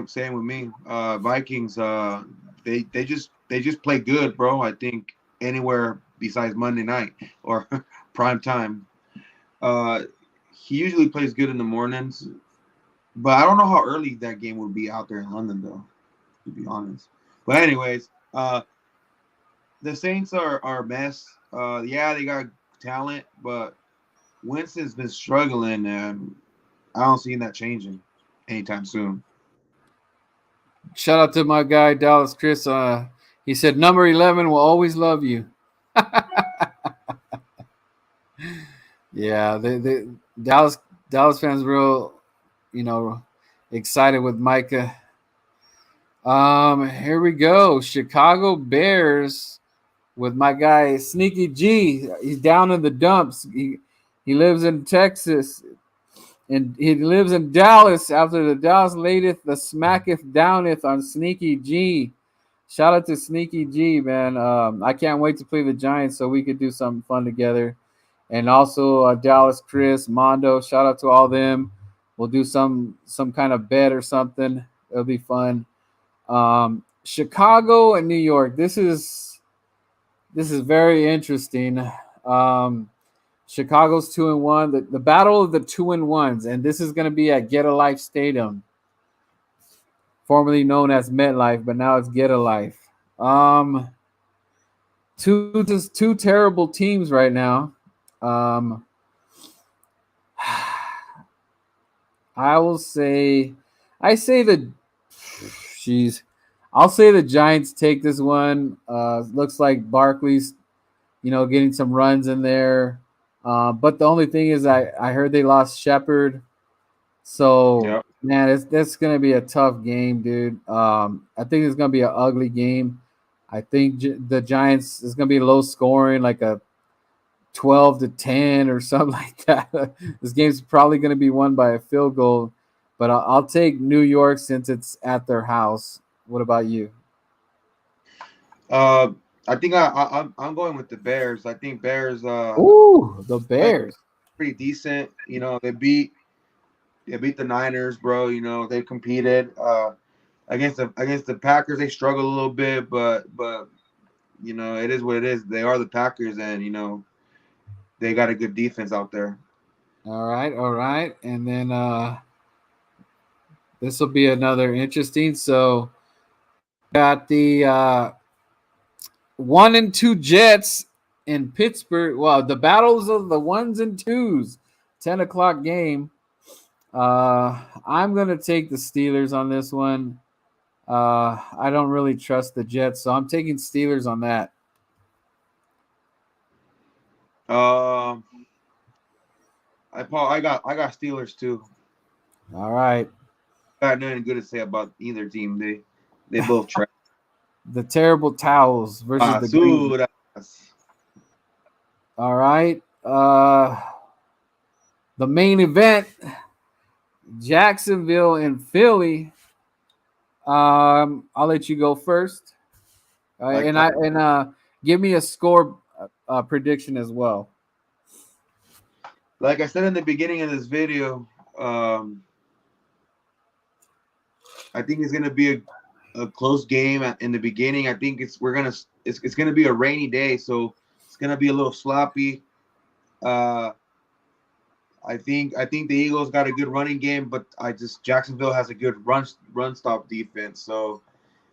Same with me. Vikings. They just play good, bro. I think anywhere besides Monday night or prime time. Uh, he usually plays good in the mornings, but I don't know how early that game would be out there in London, though. To be honest. But anyways, the Saints are a mess. Yeah, they got talent, but Winston's been struggling, and I don't see that changing anytime soon. Shout out to my guy Dallas Chris. He said number 11 will always love you. Yeah, they Dallas fans real, you know, excited with Micah. Here we go. Chicago Bears with my guy Sneaky G. He's down in the dumps. He lives in Texas and he lives in Dallas. After the Dallas lateth, the smacketh downeth on Sneaky G. Shout out to Sneaky G, man. I can't wait to play the Giants so we could do something fun together. And also Dallas, Chris, Mondo. Shout out to all them. We'll do some kind of bet or something. It'll be fun. Chicago and New York. This is very interesting. Um, Chicago's 2-1. The battle of the 2-1s, and this is going to be at Get a Life Stadium, formerly known as MetLife, but now it's Get a Life. Um, two terrible teams right now. Um, I will say, I say the, jeez, I'll say the Giants take this one. Looks like Barkley's, getting some runs in there. But the only thing is, I heard they lost Shepard. So Yep. man, that's gonna be a tough game, dude. I think it's gonna be an ugly game. I think the Giants is gonna be low scoring, like a 12-10 or something like that. This game's probably gonna be won by a field goal, but I'll take New York since it's at their house. What about you? Uh, I think I'm going with the Bears. I think Bears Ooh, the play Bears. pretty decent. They beat the Niners, bro. They competed against the Packers. They struggled a little bit, but it is what it is. They are the Packers, and they got a good defense out there. All right, and then this will be another interesting. So got the 1-2 Jets in Pittsburgh. Well, the battles of the ones and twos, 10 o'clock game. I'm gonna take the Steelers on this one. I don't really trust the Jets, so I'm taking Steelers on that. Um, I got Steelers too. All right, I got nothing good to say about either team. They both try. the terrible towels versus the green. Basuras. All right, the main event: Jacksonville and Philly. I'll let you go first. Like Give me a score prediction as well. like I said in the beginning of this video, I think it's gonna be a close game in the beginning. I think it's gonna be a rainy day, so it's gonna be a little sloppy. Uh, I think the Eagles got a good running game, but Jacksonville has a good run stop defense. So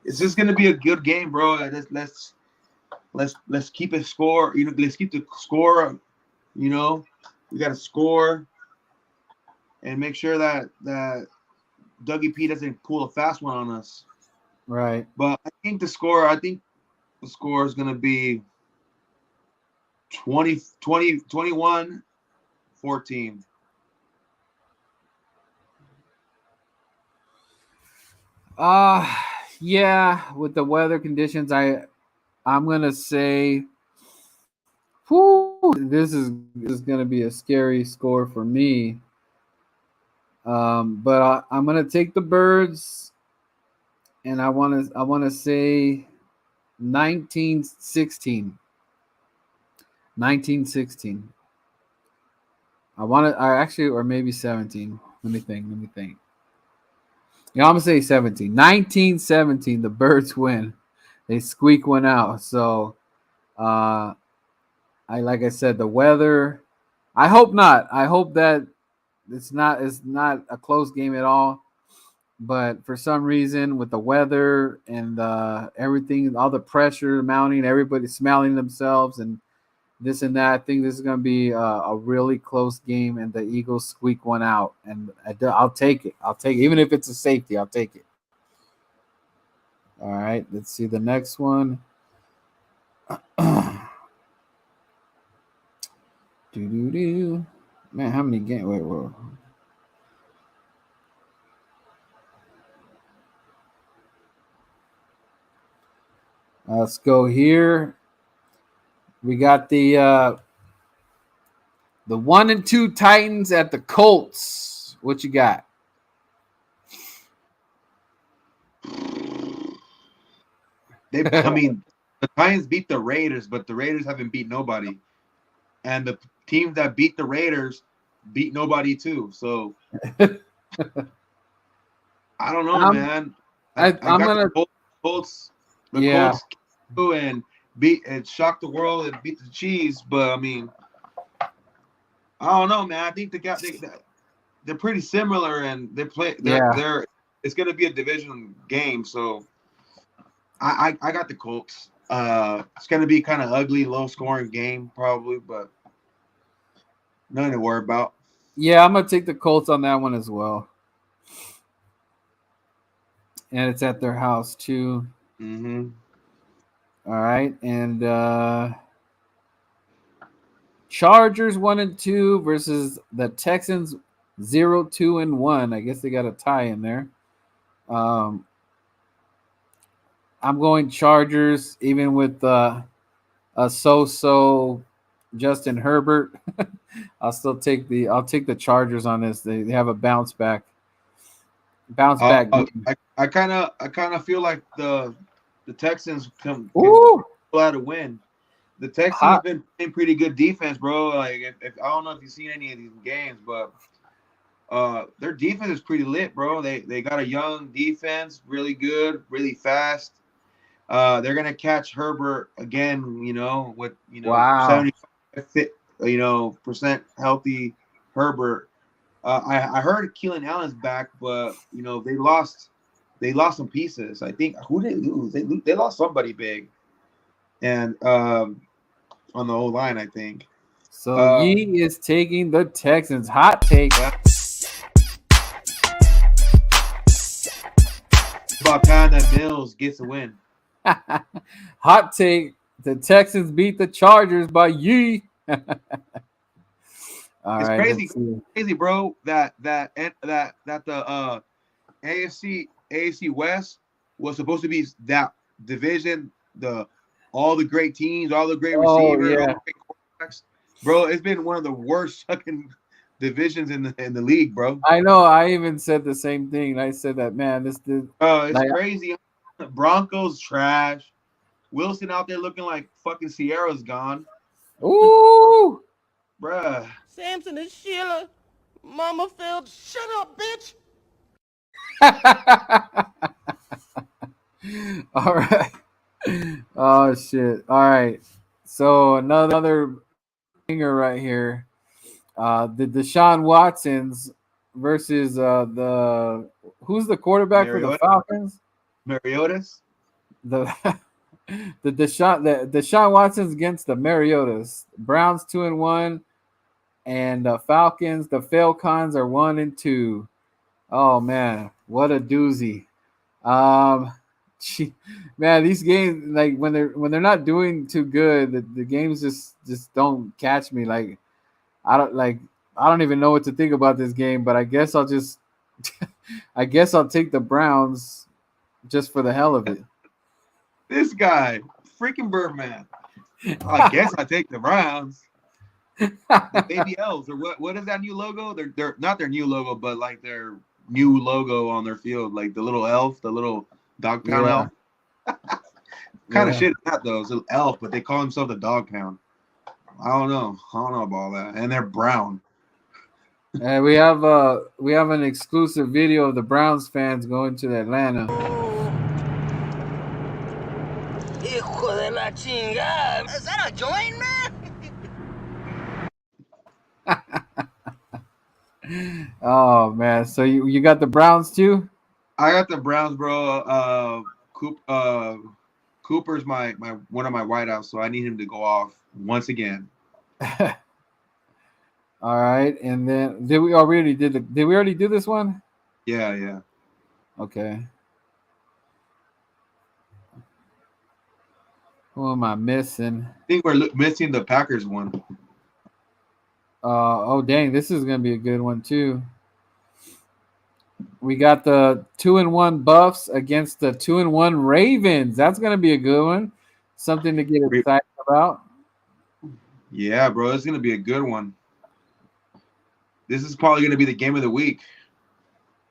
it's just gonna be a good game, bro. Let's keep it score. Let's keep the score. We got to score, and make sure that Dougie P doesn't pull a fast one on us. Right. But I think the score is gonna be 21-14. Uh yeah, with the weather conditions, I'm gonna say, whew, this is gonna be a scary score for me. But I'm gonna take the birds, and I wanna say 1916. 1916. I actually, or maybe 17. Let me think. Yeah, I'm gonna say 17. 1917. The birds win. They squeak one out. So, uh, like I said, the weather. I hope not. I hope that it's not a close game at all. But for some reason, with the weather and everything, all the pressure mounting, everybody smelling themselves and this and that, I think this is going to be a really close game, and the Eagles squeak one out. And I'll take it. I'll take it, even if it's a safety. I'll take it. All right, let's see the next one. Do do do. Man, how many games? Wait, whoa. Let's go here. We got the 1-2 Titans at the Colts. What you got? I mean, the Titans beat the Raiders, but the Raiders haven't beat nobody, and the teams that beat the Raiders beat nobody too. So I don't know, I'm man. I I'm got gonna Colts, the yeah Colts and beat and shocked the world and beat the Chiefs, but I mean, I don't know, man. I think they're pretty similar, and yeah they're it's gonna be a division game, so I got the Colts. It's gonna be kind of ugly, low scoring game probably, but nothing to worry about. yeah, I'm gonna take the Colts on that one as well, and it's at their house too. Mm-hmm. All right, and Chargers 1-2 versus the Texans 0-2-1. I guess they got a tie in there. Um, I'm going Chargers, even with a so-so Justin Herbert. I'll take the Chargers on this. They have a bounce back game. I kind of feel like the Texans can Ooh, pull out a win. The Texans have hot. been playing pretty good defense, bro. Like if I don't know if you've seen any of these games, but their defense is pretty lit, bro. They got a young defense, really good, really fast. They're gonna catch Herbert again, with Wow. 75 percent healthy Herbert. I heard Keelan Allen's back, but they lost some pieces. I think who did they lose? They lost somebody big, and on the whole line, I think. So Uh, Yee is taking the Texans. Hot take. yeah, about time that Mills gets a win. Hot take. The Texans beat the Chargers by Yee. All It's right, crazy, let's see. crazy, bro. That the AFC West was supposed to be that division, the all the great teams, all the great Oh receivers, all yeah, the great quarterbacks. Bro, it's been one of the worst fucking divisions in the league, bro. I know. I even said the same thing. I said that, man. This did It's like. crazy. Broncos trash. Wilson out there looking like fucking Sierra's gone, Ooh. bruh. Samson and Sheila. Mama felt. Shut up, bitch. All right. Oh shit. All right. So another banger right here. The Deshaun Watsons versus the who's the quarterback for the Mariota, Falcons? Mariotas. The the Deshaun Watsons against the Mariotas. Browns 2-1. and the Falcons, the Falcons are 1-2. Oh man, what a doozy. Um, gee, man, these games like when they're not doing too good, the games just don't catch me. Like I don't even know what to think about this game, but I guess I'll just I guess I'll take the Browns just for the hell of it. This guy, freaking Birdman. I guess I take the Browns. The baby elves, or what is that new logo? They're not their new logo, but like their new logo on their field, like the little elf, the little dog pound Yeah, elf. Kind of yeah. shit is that though. It's an elf, but they call themselves the dog pound. I don't know. I don't know about all that. And they're brown. And we have an exclusive video of the Browns fans going to Atlanta. Hijo de la chingada. Is that a joint, man? Oh man, so you got the Browns too? I got the Browns, bro. Cooper's my one of my wideouts, so I need him to go off once again. All right, and then did we already do this one? Yeah. Okay. Who am I missing? I think we're missing the Packers one. Oh dang, this is gonna be a good one too. We got the 2-1 Buffs against the 2-1 Ravens. That's gonna be a good one. Something to get excited about. Yeah, bro, it's gonna be a good one. This is probably gonna be the game of the week.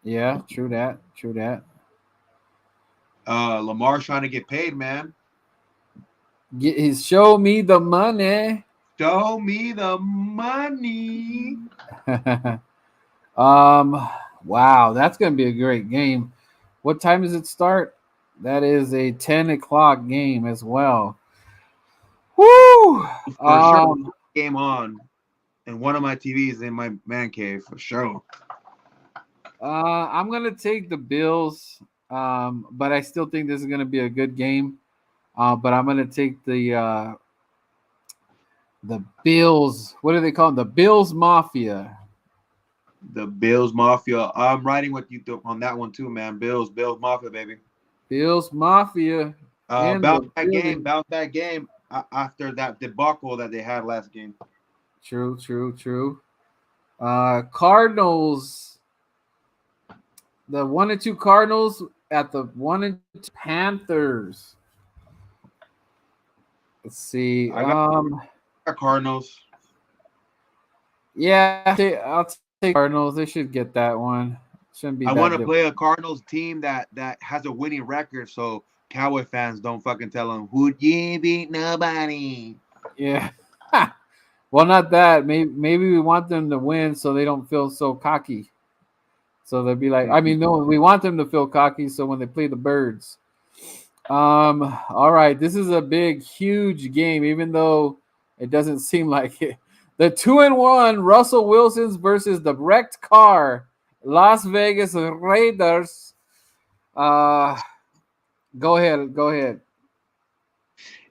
Yeah, true that. Lamar's trying to get paid, man. Show me the money. Show me the money. Wow, that's gonna be a great game. What time does it start? That is a 10 o'clock game as well. Woo! For sure, game on, and one of my TVs in my man cave for sure. I'm gonna take the Bills, but I still think this is gonna be a good game. But I'm gonna take the Bills. What do they call them? The Bills Mafia. The Bills Mafia. I'm riding with you on that one too, man. Bills Mafia, baby. Bills Mafia. Bounce that game after that debacle that they had last game. True. Cardinals. The 1-2 Cardinals at the 1-2 Panthers. Let's see. I got Cardinals. Yeah, I'll take Cardinals. They should get that one. Shouldn't be. I want to play a Cardinals team that has a winning record, so Cowboy fans don't fucking tell them who you beat nobody. Yeah. Well, not that. Maybe we want them to win so they don't feel so cocky. So they'll be like, I mean, no, we want them to feel cocky so when they play the Birds. All right, this is a big, huge game, even though it doesn't seem like it. The 2-1 Russell Wilson's versus the wrecked car Las Vegas Raiders. Go ahead.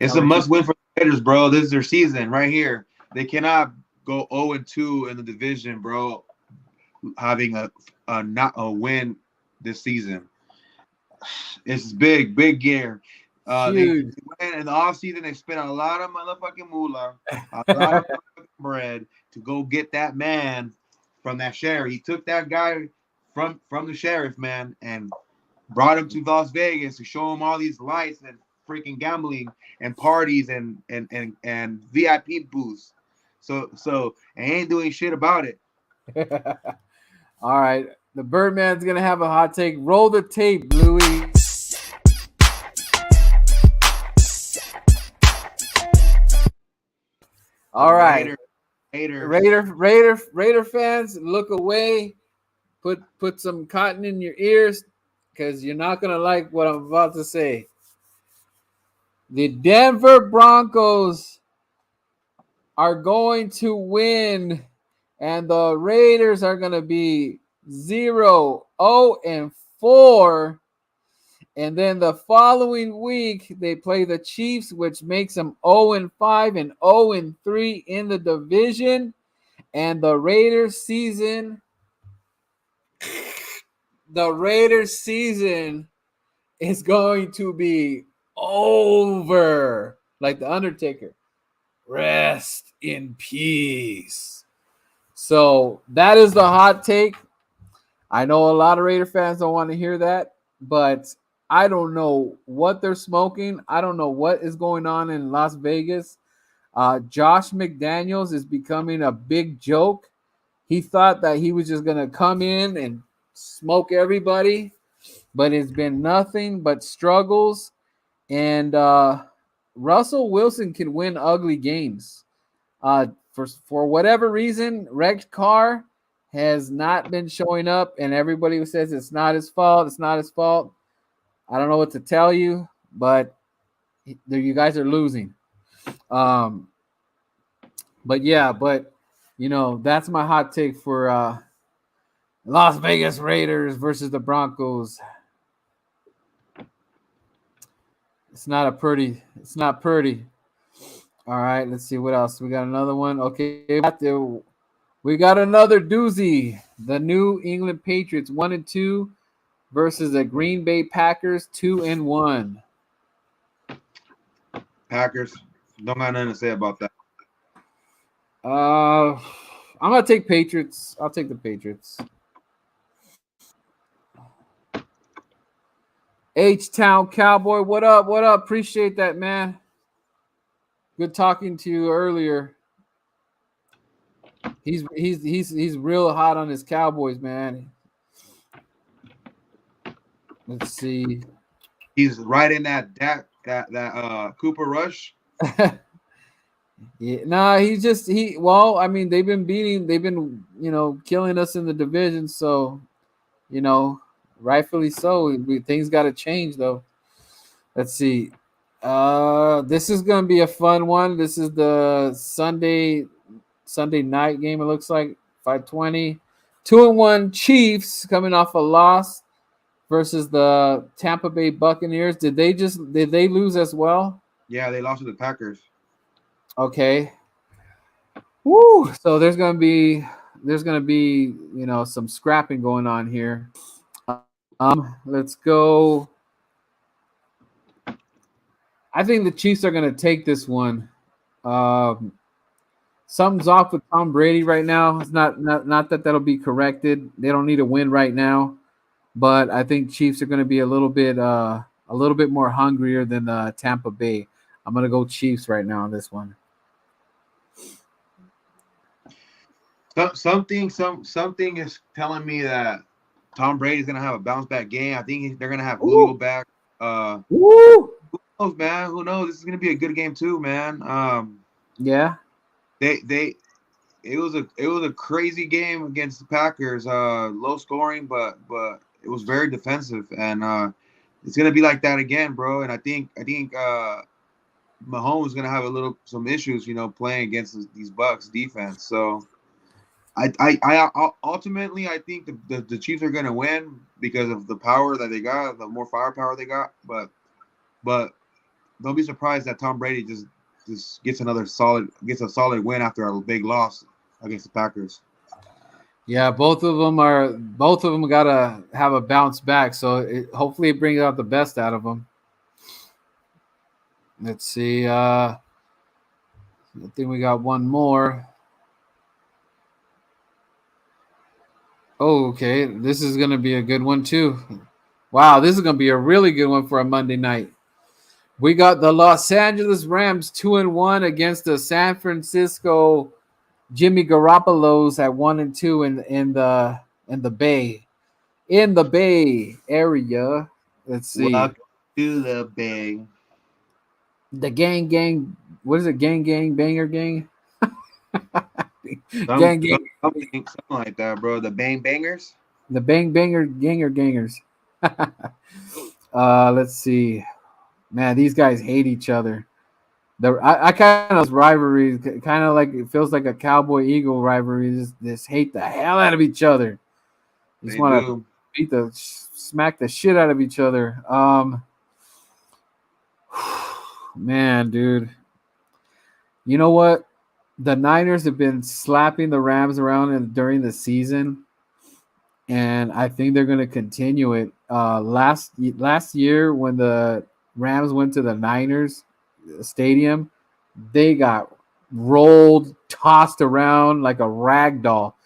It's a must-win for the Raiders, bro. This is their season right here. They cannot go 0-2 in the division, bro, having not a win this season. It's big year. They went in the offseason. They spent a lot of motherfucking moolah, a lot of motherfucking bread to go get that man from that sheriff. He took that guy from the sheriff, man, and brought him to Las Vegas to show him all these lights and freaking gambling and parties and VIP booths. So I ain't doing shit about it. All right. The Birdman's going to have a hot take. Roll the tape, Louis. All right. Raider fans, look away. Put some cotton in your ears because you're not going to like what I'm about to say. The Denver Broncos are going to win, and the Raiders are going to be 0-4. And then the following week, they play the Chiefs, which makes them 0-5 and 0-3 in the division. And the Raiders season is going to be over. Like the Undertaker. Rest in peace. So that is the hot take. I know a lot of Raider fans don't want to hear that, but I don't know what they're smoking. I don't know what is going on in Las Vegas. Josh McDaniels is becoming a big joke. He thought that he was just going to come in and smoke everybody, but it's been nothing but struggles. And Russell Wilson can win ugly games. For whatever reason, Rex Carr has not been showing up, and everybody says it's not his fault. It's not his fault. I don't know what to tell you, but you guys are losing. Um, but yeah, that's my hot take for Las Vegas Raiders versus the Broncos. It's not pretty. All right, let's see what else. We got another one. Okay, we got another doozy. The New England Patriots 1-2 versus the Green Bay Packers 2-1. Packers. Don't got nothing to say about that. I'm gonna take Patriots. I'll take the Patriots. H-Town Cowboy, what up? What up? Appreciate that, man. Good talking to you earlier. He's real hot on his Cowboys, man. Let's see. He's right in that Cooper Rush. Yeah, nah, I mean, they've been killing us in the division, so rightfully so. Things got to change though. Let's see. This is gonna be a fun one. This is the Sunday night game. It looks like 5:20. 2-1 Chiefs coming off a loss versus the Tampa Bay Buccaneers. Did they lose as well? Yeah, they lost to the Packers. Okay. Woo! So there's gonna be some scrapping going on here. Let's go. I think the Chiefs are gonna take this one. Something's off with Tom Brady right now. It's not that that'll be corrected. They don't need a win right now, but I think Chiefs are gonna be a little bit more hungrier than Tampa Bay. I'm gonna go Chiefs right now on this one. Something is telling me that Tom Brady's gonna have a bounce back game. I think they're gonna have Julio back. Woo! Who knows, man? Who knows? This is gonna be a good game too, man. Yeah. It was a crazy game against the Packers. Low scoring, but it was very defensive, and it's gonna be like that again, bro. And I think Mahomes is gonna have some issues, playing against these Bucks defense. So. I ultimately I think the Chiefs are going to win because of the power that they got, the more firepower they got. But don't be surprised that Tom Brady just gets a solid win after a big loss against the Packers. Yeah, both of them gotta have a bounce back. So hopefully it brings out the best out of them. Let's see. I think we got one more. Oh, okay. This is going to be a good one, too. Wow, this is going to be a really good one for a Monday night. We got the Los Angeles Rams 2-1 against the San Francisco Jimmy Garoppolo's at 1-2 in the Bay. In the Bay area. Let's see. Welcome to the Bay. The gang. What is it? Gang, banger, gang? Something like that, bro. The Bang Bangers. The Bang Banger Gangers. Let's see. Man, these guys hate each other. I kind of rivalry, kind of like it feels like a Cowboy Eagle rivalry. Just hate the hell out of each other. Just want to smack the shit out of each other. Man, dude. You know what? the Niners have been slapping the Rams around during the season, and I think they're going to continue it. Last year when the Rams went to the Niners stadium, they got rolled, tossed around like a rag doll.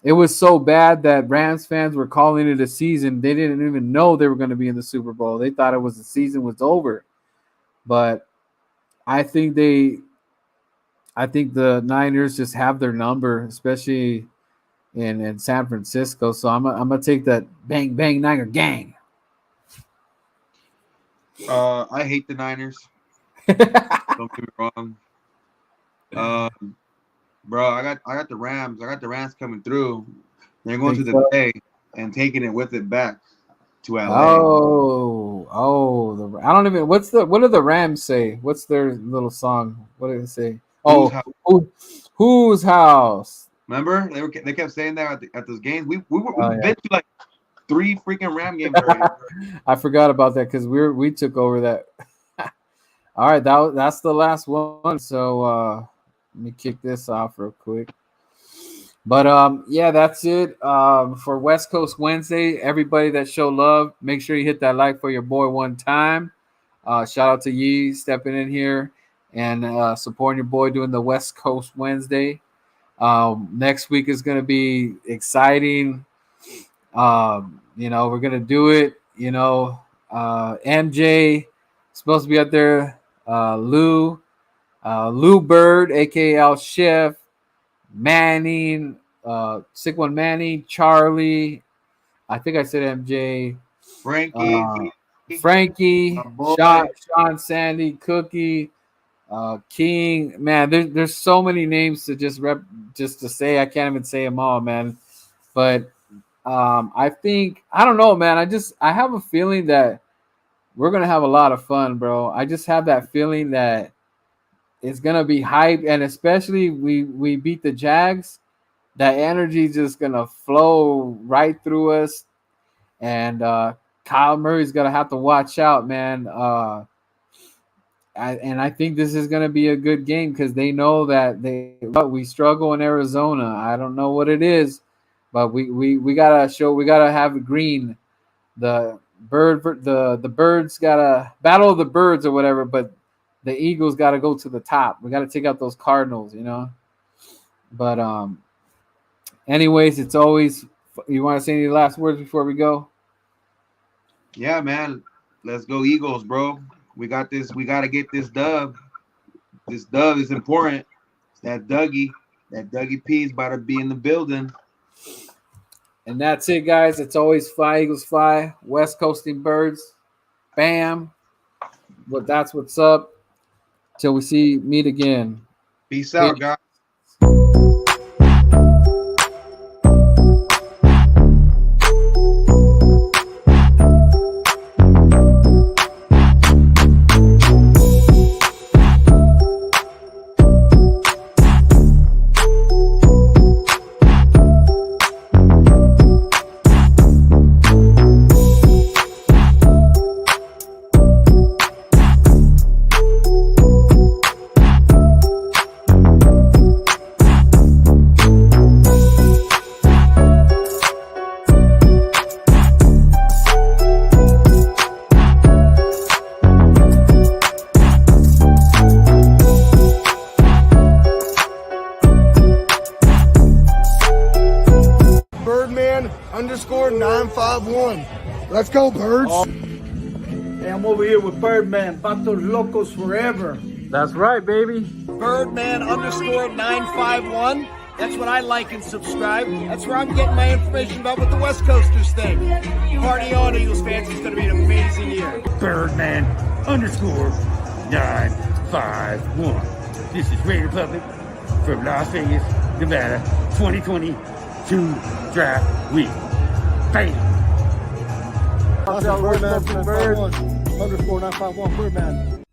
It was so bad that Rams fans were calling it a season. They didn't even know they were going to be in the Super Bowl. They thought the season was over. But I think the Niners just have their number, especially in San Francisco. So I'm gonna take that bang bang Niner gang. I hate the Niners. Don't get me wrong. Bro, I got the Rams. I got the Rams coming through. They're going to the Bay and taking it with it back to LA. I don't even. What do the Rams say? What's their little song? What do they say? Whose house? Remember, they kept saying that at those games. We've been to like 3 freaking Ram games already. I forgot about that because we took over that. All right, that's the last one. So let me kick this off real quick. But yeah, that's it for West Coast Wednesday. Everybody that show love, make sure you hit that like for your boy one time. Shout out to Yee stepping in here and supporting your boy doing the West Coast Wednesday. Next week is going to be exciting. We're going to do it. MJ supposed to be out there. Lou Bird, aka Al Chef, Manning, Sick One Manning, Charlie. I think I said MJ. Frankie, Sean, Sandy, Cookie, King. Man, there's so many names to just to say. I can't even say them all, man. But I don't know, man. I have a feeling that we're gonna have a lot of fun, bro. I just have that feeling that it's gonna be hype, and especially we beat the Jags. That energy is just gonna flow right through us, and Kyle Murray's gonna have to watch out, man. I think this is gonna be a good game because they know that we struggle in Arizona. I don't know what it is, but we gotta have green. The birds gotta battle of the birds or whatever, but the Eagles gotta go to the top. We gotta take out those Cardinals, But anyways, it's always. You want to say any last words before we go? Yeah, man. Let's go Eagles, bro. We got this. We got to get this dub. This dub is important. It's that Dougie. That Dougie P is about to be in the building. And that's it, guys. It's always Fly Eagles Fly. West Coasting Birds. Bam. But that's what's up. Till we meet again. Peace out, guys. _951. Let's go, Birds. Hey, I'm over here with Birdman, Vatos Locos Forever. That's right, baby. Birdman _951. That's what I like and subscribe. That's where I'm getting my information about what the West Coasters think. Party on, Eagles fans. It's going to be an amazing year. Birdman _951. This is Raider Public from Las Vegas, Nevada, 2022 draft week. Bam! Birdman _951. Birdman.